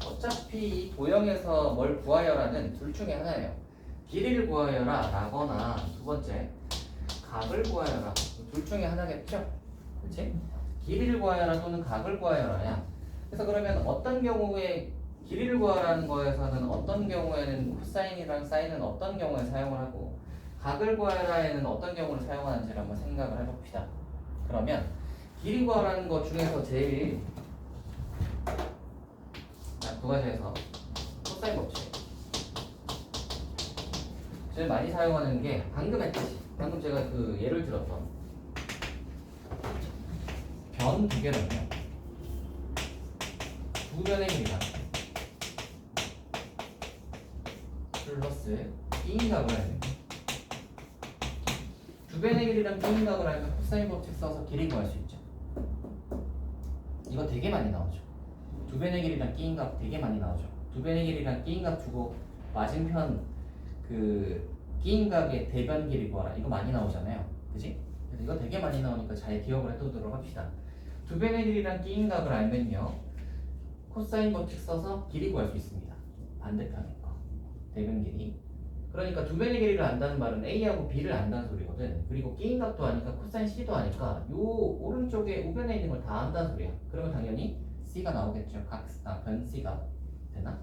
어차피 이 도형에서 뭘 구하여라는 둘 중에 하나예요. 길이를 구하여라 라거나 두 번째 각을 구하여라. 둘 중에 하나겠죠? 그치? 길이를 구하여라 또는 각을 구하여라야. 그래서 그러면 어떤 경우에 길이를 구하라는 거에서는 어떤 경우에는 코사인이랑 사인은 어떤 경우에 사용을 하고 각을 구하라에는 어떤 경우를 사용하는지를 한번 생각을 해봅시다. 그러면 길이 구하라는 것 중에서 제일 2가지에서 코사인 법칙 제일 많이 사용하는 게 방금 했듯이 방금 제가 그 예를 들었던 변 2개라면 2변의 길이다. 플러스 B인각을 알면 두 배의 길이랑 B인각을 알면 코사인 법칙 써서 길이 구할 수 있죠. 이거 되게 많이 나오죠. 두 배의 길이랑 B인각 되게 많이 나오죠. 두 배의 길이랑 B인각 주고 맞은편 그 B인각의 대변 길이 구하라 이거 많이 나오잖아요. 그지? 그래서 이거 되게 많이 나오니까 잘 기억을 해두도록 합시다. 두 배의 길이랑 B인각을 알면요 코사인 법칙 써서 길이 구할 수 있습니다. 반대편의 거 대변 길이. 그러니까 두 배의 길이를 안다는 말은 A하고 B를 안다는 소리거든. 그리고 B인각도 아니까 코사인 C도 아니까 요 오른쪽에 우변에 있는 걸 다 안다는 소리야. 그러면 당연히 C가 나오겠죠. 변 C가 되나?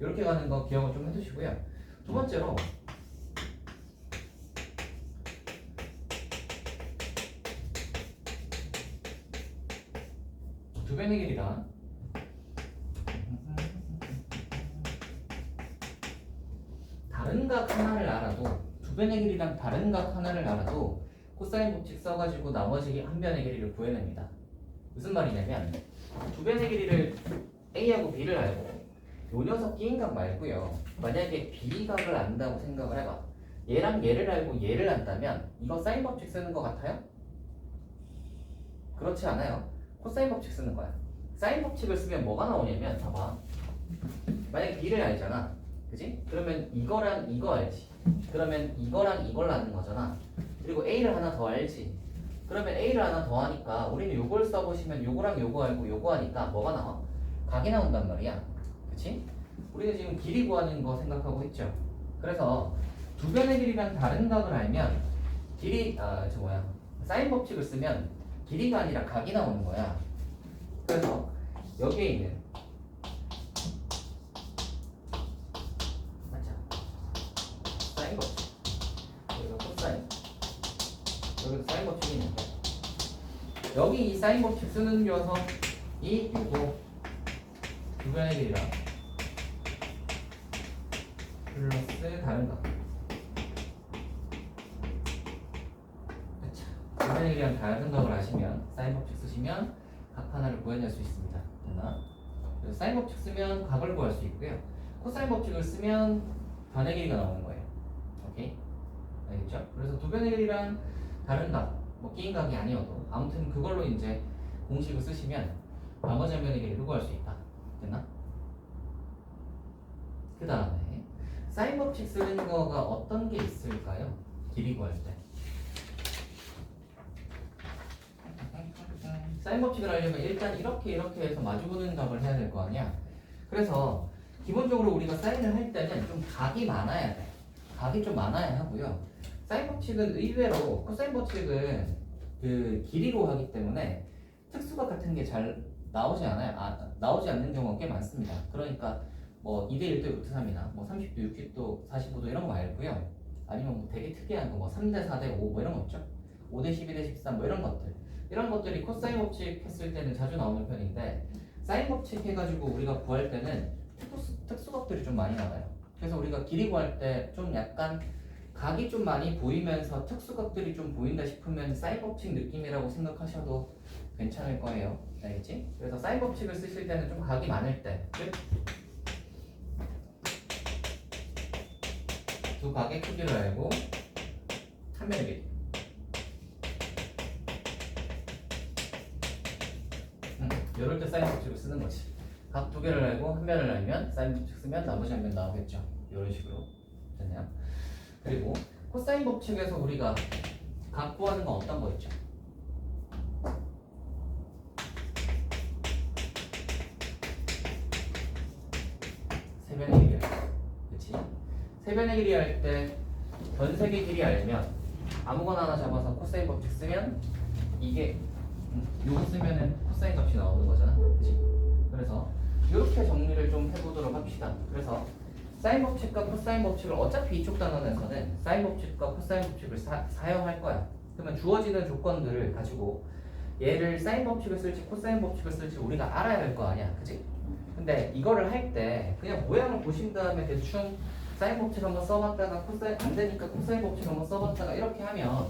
이렇게 가는 거 기억을 좀 해두시고요. 두 번째로 두 배의 길이랑 다른 각 하나를 알아도 두 변의 길이랑 다른 각 하나를 알아도 코사인 법칙 써가지고 나머지 한 변의 길이를 구해냅니다. 무슨 말이냐면 두 변의 길이를 A하고 B를 알고 요 녀석 B인각 말고요 만약에 B각을 안다고 생각을 해봐. 얘랑 얘를 알고 얘를 안다면 이거 사인 법칙 쓰는 거 같아요? 그렇지 않아요. 코사인 법칙 쓰는 거야. 사인 법칙을 쓰면 뭐가 나오냐면 봐봐. 만약에 B를 알잖아. 그지? 그러면 이거랑 이거 알지. 그러면 이거랑 이걸 아는 거잖아. 그리고 A를 하나 더 알지. 그러면 A를 하나 더 하니까 우리는 요걸 써보시면 요거랑 요거 알고 요거 하니까 뭐가 나와? 각이 나온단 말이야. 그치? 우리는 지금 길이 구하는 거 생각하고 있죠. 그래서 두 변의 길이랑 다른 각을 알면 사인 법칙을 쓰면 길이가 아니라 각이 나오는 거야. 그래서 여기에 있는 사인 법칙 여기가 코사인 여기도 사인 법칙이 있는데 여기 이 사인 법칙 쓰는 녀석이 요거 두 변의 길이랑 플러스 다른 각 두 변의 길이랑 다른 각을 아시면 사인 법칙 쓰시면 각 하나를 구해낼 수 있습니다. 됐나? 그래서 사인 법칙 쓰면 각을 구할 수 있고요. 코사인 법칙을 쓰면 변의 길이가 나오는 거예요. 오케이? 알겠죠? 그래서 두 변의 길이랑 다른 각, 뭐 끼인 각이 아니어도 아무튼 그걸로 이제 공식을 쓰시면 나머지 한 변의 길이를 구할 수 있다. 됐나? 그 다음에 사인 법칙 쓰는 거가 어떤 게 있을까요? 길이 구할 때. 사인 법칙을 알려면 일단 이렇게 해서 마주보는 값을 해야 될 거 아니야. 그래서 기본적으로 우리가 사인을 할 때는 좀 각이 많아야 돼. 각이 좀 많아야 하고요. 사인 법칙은 의외로 코사인 법칙은 그 길이로 하기 때문에 특수각 같은 게 잘 나오지 않아요. 나오지 않는 경우가 꽤 많습니다. 그러니까 뭐 2대 1대 루트 3이나 뭐 30도, 60도, 45도 이런 거 말고요. 아니면 뭐 되게 특이한 거 뭐 3대 4대 5 뭐 이런 거 있죠. 5대 12대 13 뭐 이런 것들. 이런 것들이 코사인 법칙 했을 때는 자주 나오는 편인데 사인 법칙 해가지고 우리가 구할 때는 특수각들이 좀 많이 나와요. 그래서 우리가 길이 구할 때 좀 약간 각이 좀 많이 보이면서 특수각들이 좀 보인다 싶으면 사인 법칙 느낌이라고 생각하셔도 괜찮을 거예요. 알겠지? 그래서 사인 법칙을 쓰실 때는 좀 각이 많을 때 두 각의 크기를 알고 한 변의 길이 이럴 때 사인 법칙을 쓰는 거지. 각 두 개를 알고 한 변을 알면 사인 법칙 쓰면 나머지 한 변 나오겠죠. 이런 식으로 됐나요? 그리고 코사인 법칙에서 우리가 각 구하는 건 어떤 거 있죠? 세 변의 길이 할 때, 그렇지? 세 변의 길이 할 때 변색의 길이 알면 아무거나 하나 잡아서 코사인 법칙 쓰면 이게 요거 쓰면은 코사인 값이 나오는 거잖아, 그렇지? 그래서 이렇게 정리를 좀 해보도록 합시다. 그래서 사인 법칙과 코사인 법칙을 어차피 이쪽 단원에서는 사인 법칙과 코사인 법칙을 사용할 거야. 그러면 주어지는 조건들을 가지고 얘를 사인 법칙을 쓸지 코사인 법칙을 쓸지 우리가 알아야 될 거 아니야, 그치? 근데 이거를 할 때 그냥 모양을 보신 다음에 대충 사인 법칙 한번 써봤다가 코사인 안 되니까 코사인 법칙 한번 써봤다가 이렇게 하면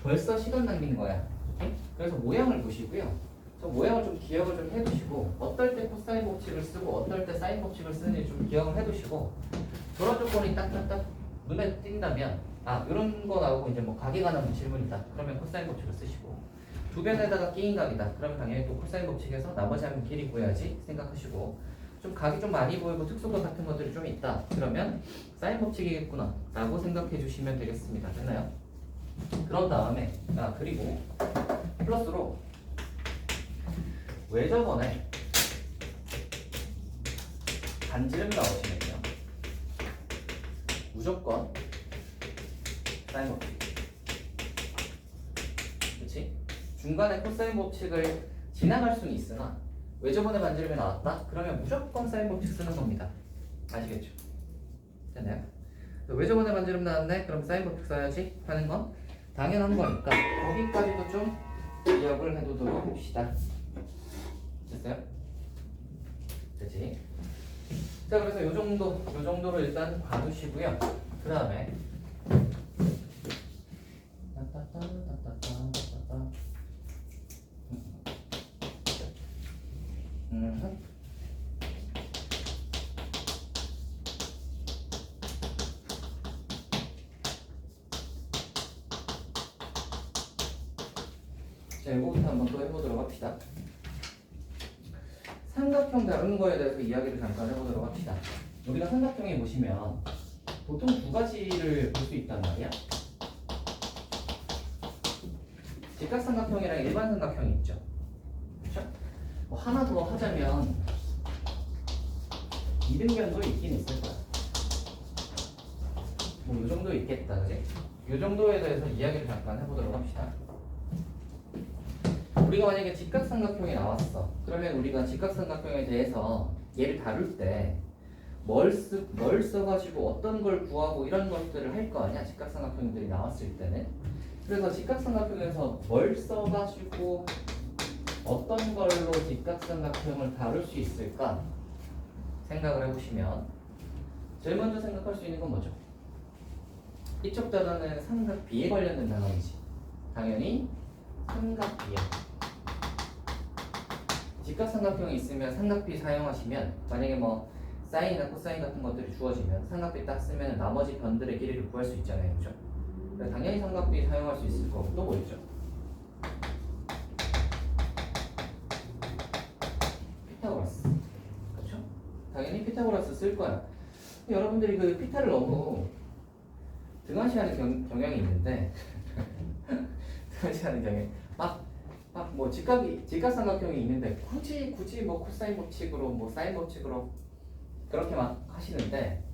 벌써 시간 낭비인 거야. 오케이? 그래서 모양을 보시고요. 저 모양을 좀 기억을 좀 해두시고 어떨 때 코사인 법칙을 쓰고 어떨 때 사인 법칙을 쓰는지 좀 기억을 해두시고 저런 조건이 딱딱딱 눈에 띈다면 이런 거 나오고 이제 뭐 각에 관한 질문이다. 그러면 코사인 법칙을 쓰시고 주변에다가 끼인 각이다. 그러면 당연히 또 코사인 법칙에서 나머지 한 길이 구해야지 생각하시고 좀 각이 좀 많이 보이고 특수각 같은 것들이 좀 있다. 그러면 사인 법칙이겠구나 라고 생각해 주시면 되겠습니다. 됐나요? 그런 다음에 그리고 플러스로 외접원에 반지름 나오시면요 무조건 사인 법칙 그치? 중간에 코사인 법칙을 지나갈 수는 있으나 외접원의 반지름이 나왔다? 그러면 무조건 사인 법칙 쓰는 겁니다. 아시겠죠? 됐나요? 외접원의 반지름 나왔네? 그럼 사인 법칙 써야지 하는 건 당연한 거니까 거기까지도 좀 기억을 해두도록 합시다. 됐어요? 됐지? 자, 그래서 요 정도로 일단 봐두시고요. 그 다음에 자, 이거부터 한번 또 해보도록 합시다. 삼각형 다루는 거에 대해서 이야기를 잠깐 해보도록 합시다. 우리가 삼각형에 보시면 보통 두 가지를 볼 수 있단 말이야. 직각삼각형이랑 일반삼각형이 있죠. 그렇죠? 뭐 하나 더 하자면 이등변도 있긴 있을 거야. 뭐 이 정도 있겠다, 그지? 이 정도에 대해서 이야기를 잠깐 해보도록 합시다. 우리가 만약에 직각삼각형이 나왔어. 그러면 우리가 직각삼각형에 대해서 얘를 다룰 때 뭘 써가지고 어떤 걸 구하고 이런 것들을 할 거 아니야? 직각삼각형들이 나왔을 때는. 그래서 직각삼각형에서 뭘 써가지고 어떤 걸로 직각삼각형을 다룰 수 있을까 생각을 해보시면 제일 먼저 생각할 수 있는 건 뭐죠? 이쪽 단어는 삼각비에 관련된 단어이지. 당연히 삼각비야. 직각삼각형이 있으면 삼각비 사용하시면 만약에 뭐 사인이나 코사인 같은 것들이 주어지면 삼각비 딱 쓰면 나머지 변들의 길이를 구할 수 있잖아요, 그렇죠? 당연히 삼각비 사용할 수 있을 거고 또 뭐 있죠? 피타고라스, 그렇죠? 당연히 피타고라스 쓸 거야. 여러분들이 그 피타를 너무 등한시하는 경향이 있는데 등한시하는 경향. 막 뭐 직각삼각형이 있는데 굳이 뭐 코사인 법칙으로 뭐 사인 법칙으로 그렇게 막 하시는데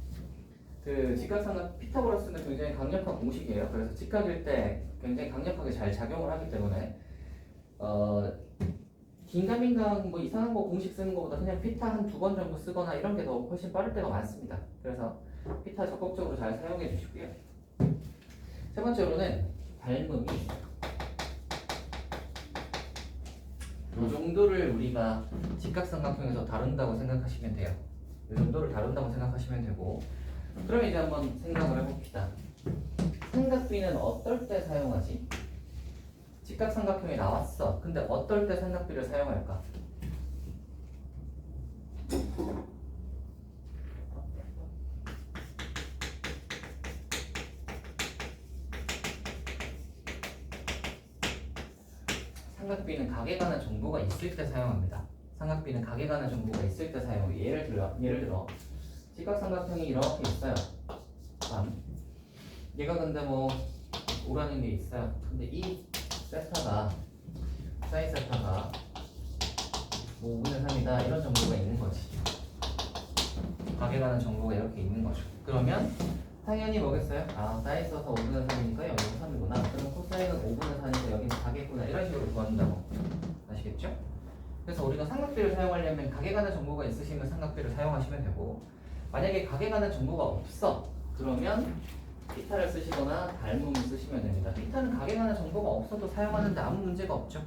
그 직각삼각 피타고라스는 굉장히 강력한 공식이에요. 그래서 직각일 때 굉장히 강력하게 잘 작용을 하기 때문에 긴가민가 뭐 이상한 거 공식 쓰는 것보다 그냥 피타 한 2번 정도 쓰거나 이런 게 더 훨씬 빠를 때가 많습니다. 그래서 피타 적극적으로 잘 사용해 주시고요. 세 번째로는 닮음이 이 정도를 우리가 직각삼각형에서 다룬다고 생각하시면 돼요. 이 정도를 다룬다고 생각하시면 되고, 그럼 이제 한번 생각을 해봅시다. 삼각비는 어떨 때 사용하지? 직각삼각형이 나왔어. 근데 어떨 때 삼각비를 사용할까? 삼각비는 각에 관한 정보가 있을 때 사용합니다. 삼각비는 각에 관한 정보가 있을 때 사용해요. 예를 들어 직각삼각형이 이렇게 있어요. 얘가 근데 뭐 오라는 게 있어요. 근데 이 세타가 사인 세타가 뭐 5분의 3이다 이런 정보가 있는 거지. 각에 관한 정보가 이렇게 있는 거죠. 그러면 당연히 뭐겠어요? 사인 써서 5분의 3이니까 여기는 3이구나. 그럼 코사인은 5분의 4니까 여기는 4겠구나. 이런 식으로 구한다고. 아시겠죠? 그래서 우리가 삼각비를 사용하려면 각에 관한 정보가 있으시면 삼각비를 사용하시면 되고, 만약에 각에 관한 정보가 없어. 그러면 피타를 쓰시거나 닮음을 쓰시면 됩니다. 피타는 각에 관한 정보가 없어도 사용하는데 아무 문제가 없죠.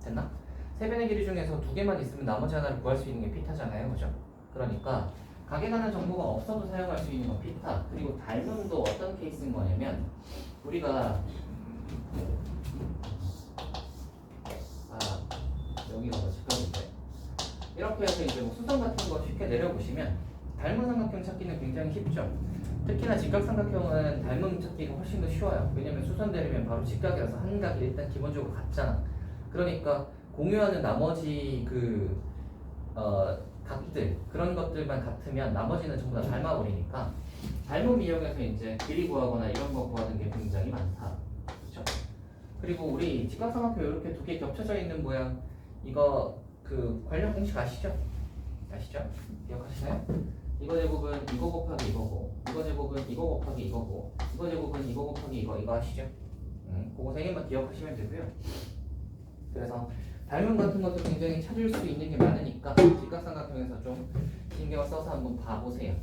됐나? 세변의 길이 중에서 2개만 있으면 나머지 하나를 구할 수 있는 게 피타잖아요. 그죠? 그러니까 각에 관한 정보가 없어도 사용할 수 있는 건 피타. 그리고 닮음도 어떤 케이스인 거냐면 우리가 여기 이렇게 해서 이제 뭐 수선 같은 거 쉽게 내려보시면 닮은 삼각형 찾기는 굉장히 쉽죠. 특히나 직각삼각형은 닮음 찾기가 훨씬 더 쉬워요. 왜냐면 수선 내리면 바로 직각이라서 한 각이 일단 기본적으로 같잖아. 그러니까 공유하는 나머지 각들 그런 것들만 같으면 나머지는 전부 다 닮아버리니까 닮음 이용해서 이제 길이 구하거나 이런 거 구하는 게 굉장히 많다. 그렇죠? 그리고 우리 직각삼각형 이렇게 두 개 겹쳐져 있는 모양 이거 그 관련 공식 아시죠? 기억하시나요? 이거 제곱은 이거 곱하기 이거고, 이거 제곱은 이거 곱하기 이거고, 이거 제곱은 이거 곱하기 이거 아시죠? 그거 세 개만 기억하시면 되고요. 그래서 닮음 같은 것도 굉장히 찾을 수 있는 게 많으니까 직각삼각형에서 좀 신경을 써서 한번 봐보세요.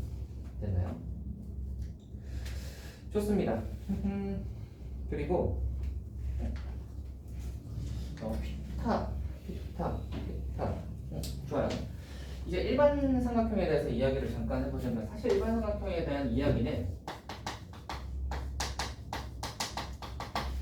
됐나요? 좋습니다. 그리고 피타 좋아요. 이제 일반 삼각형에 대해서 이야기를 잠깐 해보자면 사실 일반 삼각형에 대한 이야기는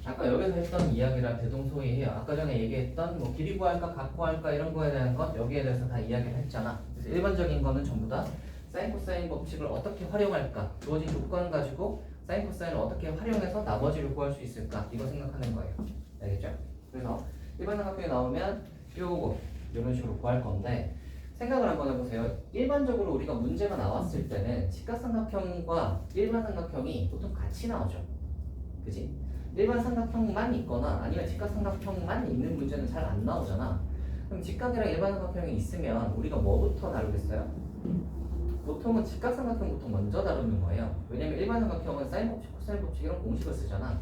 아까 여기서 했던 이야기랑 대동소이해요. 아까 전에 얘기했던 뭐 길이 구할까 각 구할까 이런 거에 대한 것 여기에 대해서 다 이야기를 했잖아. 그래서 일반적인 거는 전부 다 사인 코사인 법칙을 어떻게 활용할까, 주어진 조건 가지고 사인 코사인을 어떻게 활용해서 나머지를 구할 수 있을까 이거 생각하는 거예요. 알겠죠? 그래서 일반 삼각형에 나오면 요거 이런 식으로 구할 건데 생각을 한번 해보세요. 일반적으로 우리가 문제가 나왔을 때는 직각삼각형과 일반 삼각형이 보통 같이 나오죠. 그지? 일반 삼각형만 있거나 아니면 직각삼각형만 있는 문제는 잘 안 나오잖아. 그럼 직각이랑 일반 삼각형이 있으면 우리가 뭐부터 다루겠어요? 보통은 직각삼각형부터 먼저 다루는 거예요. 왜냐면 일반 삼각형은 사인 법칙, 코사인 법칙 이런 공식을 쓰잖아.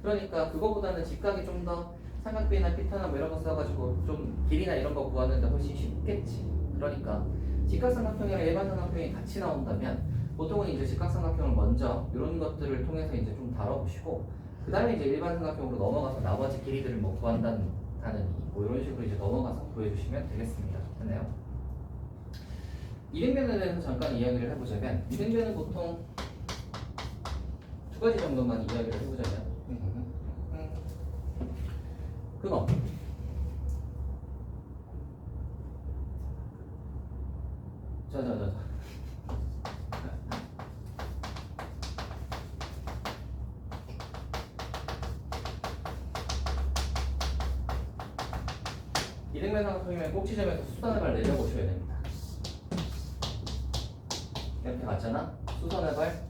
그러니까 그거보다는 직각이 좀 더 삼각비나 피타나 뭐 이런 거 써가지고 좀 길이나 이런 거 구하는데 훨씬 쉽겠지. 그러니까 직각삼각형이랑 일반 삼각형이 같이 나온다면 보통은 이제 직각삼각형을 먼저 이런 것들을 통해서 이제 좀 다뤄보시고 그 다음에 이제 일반 삼각형으로 넘어가서 나머지 길이들을 뭐 구한다는 뭐 이런 식으로 이제 넘어가서 구해주시면 되겠습니다. 됐나요? 이등변에 대해서 잠깐 이야기를 해보자면 이등변은 보통 두 가지 정도만 이야기를 해보자면 그거 자 이등변 삼각형이면 꼭 지점에서 수선의 발 내려보셔야 됩니다. 이렇게 갔잖아? 수선의 발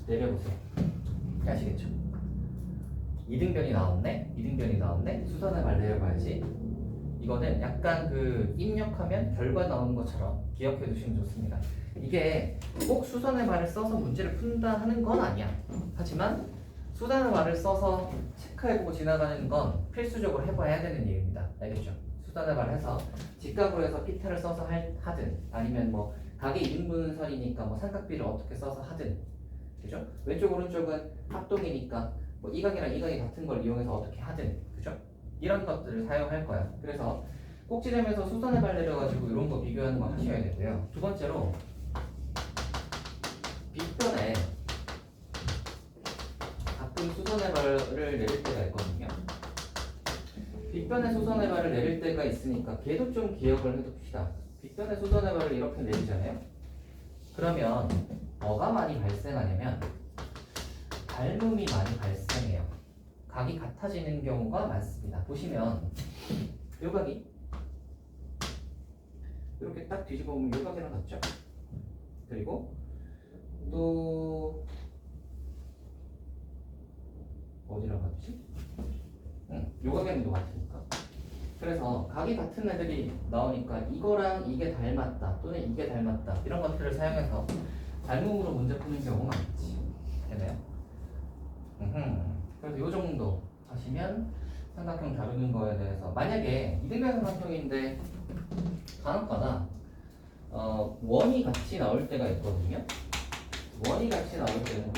내려보세요. 아시겠죠? 이등변이 나왔네? 수선의 발 내려봐야지. 이거는 약간 그 입력하면 결과 나오는 것처럼 기억해 두시면 좋습니다. 이게 꼭 수선의 발을 써서 문제를 푼다 하는 건 아니야. 하지만 수선의 발을 써서 체크해보고 지나가는 건 필수적으로 해봐야 되는 일입니다. 알겠죠? 수선의 발을 해서 직각으로 해서 피타를 써서 하든 아니면 뭐 각의 이등분선이니까 뭐 삼각비를 어떻게 써서 하든 그죠? 왼쪽 오른쪽은 합동이니까 뭐 이 각이랑 이 각이 같은 걸 이용해서 어떻게 하든 그죠? 이런 것들을 사용할 거야. 그래서 꼭지점에서 수선의 발 내려가지고 이런 거 비교하는 거 하셔야 되고요. 두 번째로 빗변에 가끔 수선의 발을 내릴 때가 있거든요. 빗변에 수선의 발을 내릴 때가 있으니까 걔도 좀 기억을 해둡시다. 빗변에 수선의 발을 이렇게 내리잖아요. 그러면 뭐가 많이 발생하냐면 닮음이 많이 발생해요. 각이 같아지는 경우가 많습니다. 보시면 요 각이 이렇게 딱 뒤집어 보면 요 각이랑 같죠? 그리고 또 어디랑 같지? 요 각이랑 또 같으니까. 그래서 각이 같은 애들이 나오니까 이거랑 이게 닮았다 또는 이게 닮았다 이런 것들을 사용해서 닮음으로 문제 푸는 경우가 많지. 되나요? 그래서 요 정도 하시면 삼각형 다루는 거에 대해서 만약에 이등변 삼각형인데 간혹가다 원이 같이 나올 때가 있거든요. 원이 같이 나올 때는요.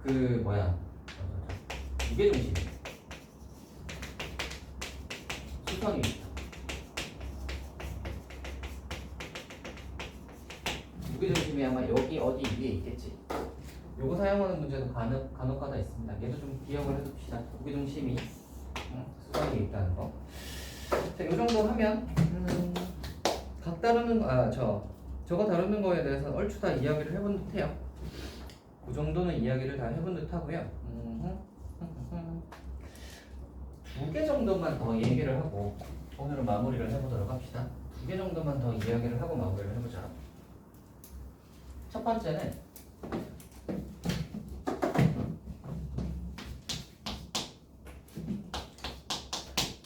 그 뭐야 무게중심 수선이 있다. 무게중심이 아마 여기 어디 위에 있겠지. 요거 사용하는 문제도 간혹가다 있습니다. 얘도 좀 기억을 해둡시다. 무게중심이 수선이 있다는 거. 자, 이 정도 하면 각 다루는 거, 저거 다루는 거에 대해서 얼추 다 이야기를 해본 듯해요. 그 정도는 이야기를 다 해본 듯하고요. 두 개 정도만 더 얘기를 하고 오늘은 마무리를 해보도록 합시다. 두 개 정도만 더 이야기를 하고 마무리를 해보자. 첫 번째는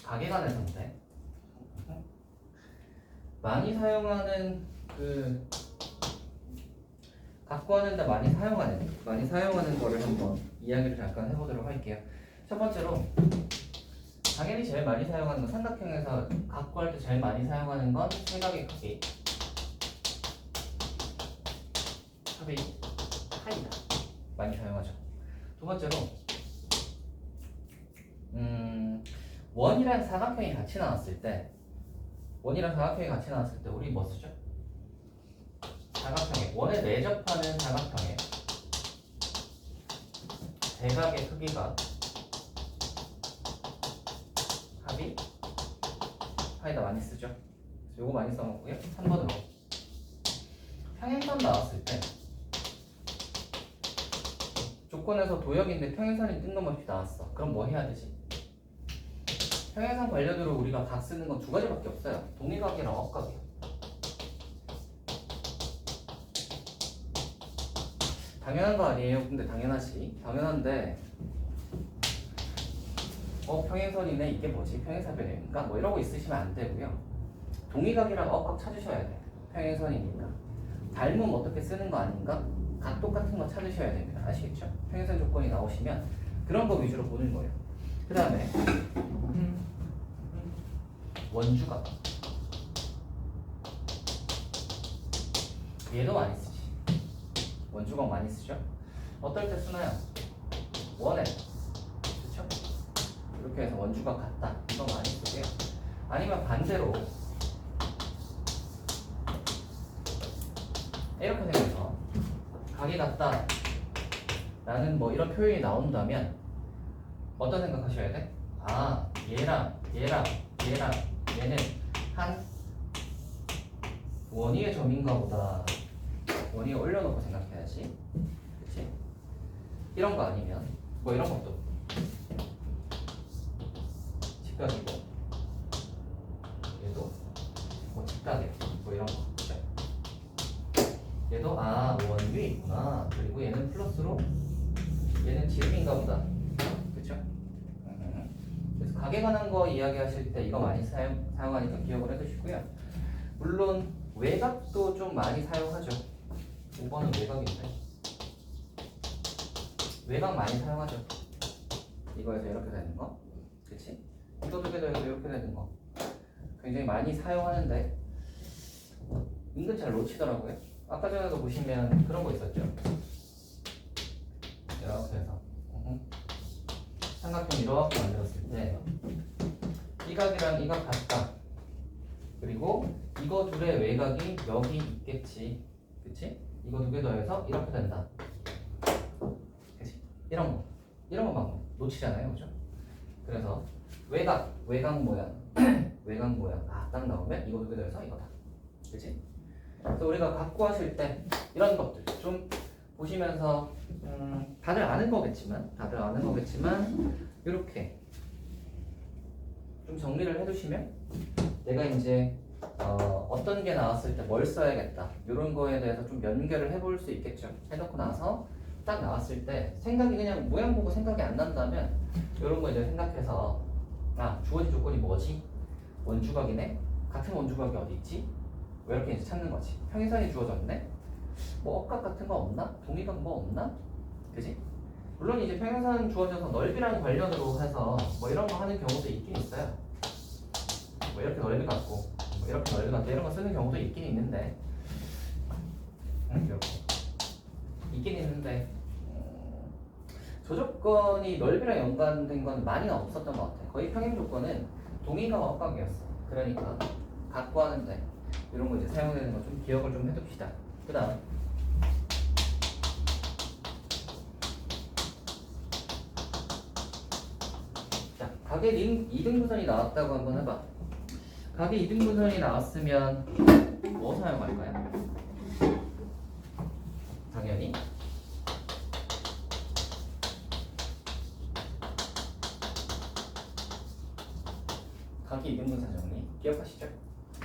가계관에서인데 많이 사용하는 갖고 하는데 많이 사용하는 거를 한번 이야기를 잠깐 해보도록 할게요. 첫 번째로 당연히 제일 많이 사용하는 건 삼각형에서 갖고 할 때 제일 많이 사용하는 건 세각의 크기 파이다 많이 사용하죠. 두 번째로 원이랑 사각형이 같이 나왔을 때 우리 뭐 쓰죠? 사각형에 원에 내접하는 사각형에 대각의 크기가 합이 파이다 많이 쓰죠. 요거 많이 써먹고요. 3번으로 평행선 나왔을 때 조건에서 도역인데 평행선이 뜬금없이 나왔어. 그럼 뭐 해야 되지? 평행선 관련으로 우리가 각 쓰는 건 두 가지밖에 없어요. 동의각이랑 억각이요. 당연한 거 아니에요? 근데 당연하지. 당연한데 평행선이네. 이게 뭐지? 평행사변이니까 뭐 이러고 있으시면 안 되고요. 동의각이랑 억각 찾으셔야 돼요. 평행선이니까. 닮음 어떻게 쓰는 거 아닌가? 각 똑같은 거 찾으셔야 됩니다. 아시겠죠? 평행선 조건이 나오시면 그런 거 위주로 보는 거예요. 그 다음에 원주각. 얘도 많이 쓰지. 원주각 많이 쓰죠? 어떨 때 쓰나요? 원에. 그쵸? 이렇게 해서 원주각 같다. 이거 많이 쓰고요. 아니면 반대로 이렇게 생겨서 각이 같다 라는 뭐 이런 표현이 나온다면 어떤 생각하셔야 돼? 얘랑 얘는 한 원위의 점인가 보다. 원위에 올려놓고 생각해야지. 그치? 이런 거 아니면 뭐 이런 것도 직각이고 얘도 뭐 직각이야. 뭐 이런 거. 그쵸? 얘도 원위에 있구나. 그리고 얘는 플러스로 얘는 지름인가 보다. 그쵸? 그래서 각에 관한 거 이야기하실 때 이거 많이 사용하니까 기억을 해두시고요. 물론 외곽도 좀 많이 사용하죠. 5번은 외곽인데 외곽 많이 사용하죠. 이거에서 이렇게 되는 거, 그치? 이거 두 개 더해서 이렇게 되는 거 굉장히 많이 사용하는데 은근 잘 놓치더라고요. 아까 전에도 보시면 그런 거 있었죠. 이렇게 해서 삼각형 이렇게 만들었을 때 이 각이랑 이 각 같다. 그리고 이거 둘의 외곽이 여기 있겠지. 그치? 이거 두 개 더해서 이렇게 된다. 그치? 이런 거 방금 놓치잖아요. 그죠? 그래서 외곽 모양 외곽 모양 딱 나오면 이거 두 개 더해서 이거다. 그치? 그래서 우리가 갖고 하실 때 이런 것들 좀 보시면서 다들 아는 거겠지만 이렇게 좀 정리를 해두시면 내가 이제 어떤 게 나왔을 때 뭘 써야겠다 이런 거에 대해서 좀 연결을 해볼 수 있겠죠. 해놓고 나서 딱 나왔을 때 생각이 그냥 모양 보고 생각이 안 난다면 이런 거 이제 생각해서 주어진 조건이 뭐지? 원주각이네. 같은 원주각이 어디 있지? 왜 이렇게 이제 찾는 거지? 평행선이 주어졌네. 뭐 억각 같은 거 없나? 동의각 뭐 없나? 그지? 물론 이제 평행선 주어져서 넓이랑 관련으로 해서 뭐 이런 거 하는 경우도 있긴 있어요. 뭐 이렇게 넓이 갖고 뭐 이렇게 넓이 갖고 이런 거 쓰는 경우도 있긴 있는데 이렇게 있긴 있는데 저 조건이 넓이랑 연관된 건 많이 없었던 것 같아요. 거의 평행 조건은 동의각 억각이었어. 그러니까 갖고 하는데 이런 거 이제 사용되는 거 좀 기억을 좀 해둡시다. 그 다음 각의 이등분선이 나왔다고 한번 해봐. 각의 이등분선이 나왔으면 뭐 사용할까요? 당연히 각의 이등분선 정리 기억하시죠?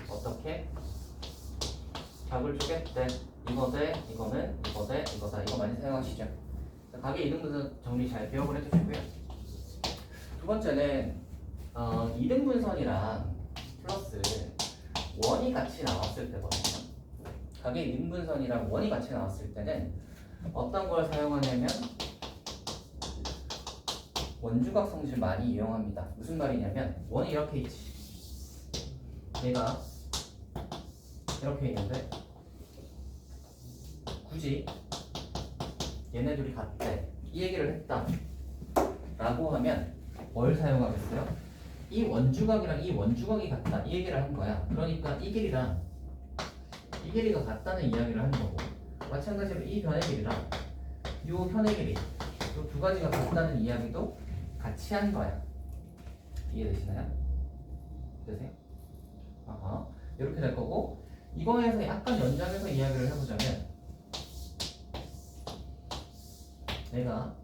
어떻게? 각을 쪼갤 때 이거 대 이거는 이거 대 이거다 이거 많이 사용하시죠? 각의 이등분선 정리 잘 기억을 해두시고요. 두 번째는 이등분선이랑 플러스 원이 같이 나왔을 때거든요. 각의 이등분선이랑 원이 같이 나왔을 때는 어떤 걸 사용하냐면 원주각 성질 많이 이용합니다. 무슨 말이냐면 원이 이렇게 있지. 얘가 이렇게 있는데 굳이 얘네들이 같대 이 얘기를 했다 라고 하면 뭘 사용하겠어요? 이 원주각이랑 이 원주각이 같다 이 얘기를 한 거야. 그러니까 이 길이랑 이 길이가 같다는 이야기를 하는 거고, 마찬가지로 이 변의 길이랑 이 변의 길이 이 두 가지가 같다는 이야기도 같이 한 거야. 이해되시나요? 되세요? 이렇게 될 거고, 이거에서 약간 연장해서 이야기를 해보자면 얘가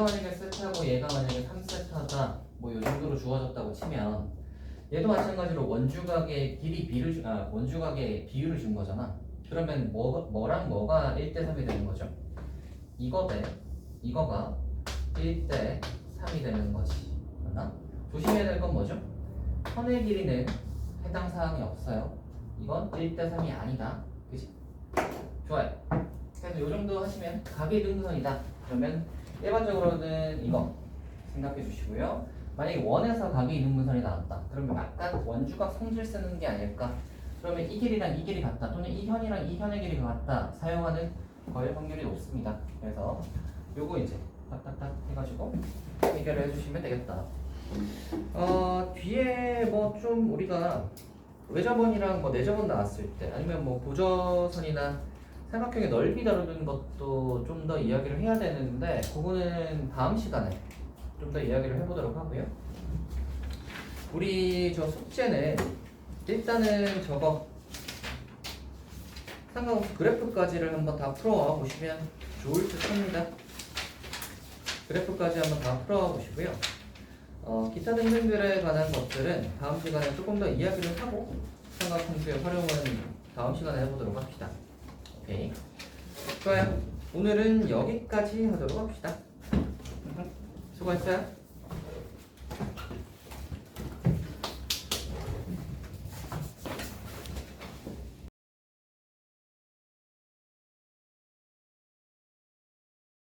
만약에 세트하고 얘가 만약에 3세트하다 뭐 이 정도로 주어졌다고 치면 얘도 마찬가지로 원주각의 원주각의 비율을 준 거잖아. 그러면 뭐랑 뭐가 1대3이 되는 거죠? 이거 대 이거가 1대3이 되는 거지. 맞나? 조심해야 될 건 뭐죠? 선의 길이는 해당 사항이 없어요. 이건 1대3이 아니다. 그치? 좋아요. 그래서 이 정도 하시면 각의 이등분선이다. 그러면 일반적으로는 이거 생각해 주시고요. 만약에 원에서 각의 이등분선이 나왔다. 그러면 약간 원주각 성질 쓰는 게 아닐까? 그러면 이 길이랑 이 길이 같다. 또는 이 현이랑 이 현의 길이가 같다. 사용하는 거의 확률이 높습니다. 그래서 요거 이제 딱딱딱 해가지고 해결을 해주시면 되겠다. 뒤에 뭐 좀 우리가 외접원이랑 뭐 내접원 나왔을 때 아니면 뭐 보저선이나 삼각형의 넓이 다루는 것도 좀 더 이야기를 해야 되는데 그거는 다음 시간에 좀 더 이야기를 해보도록 하고요. 우리 저 숙제는 일단은 저거 삼각형 그래프까지를 한번 다 풀어와 보시면 좋을 듯 합니다. 그래프까지 한번 다 풀어와 보시고요. 기타 등등들에 관한 것들은 다음 시간에 조금 더 이야기를 하고 삼각함수의 활용은 다음 시간에 해보도록 합시다. 오케이. 좋아요. 오늘은 여기까지 하도록 합시다. 수고했어요.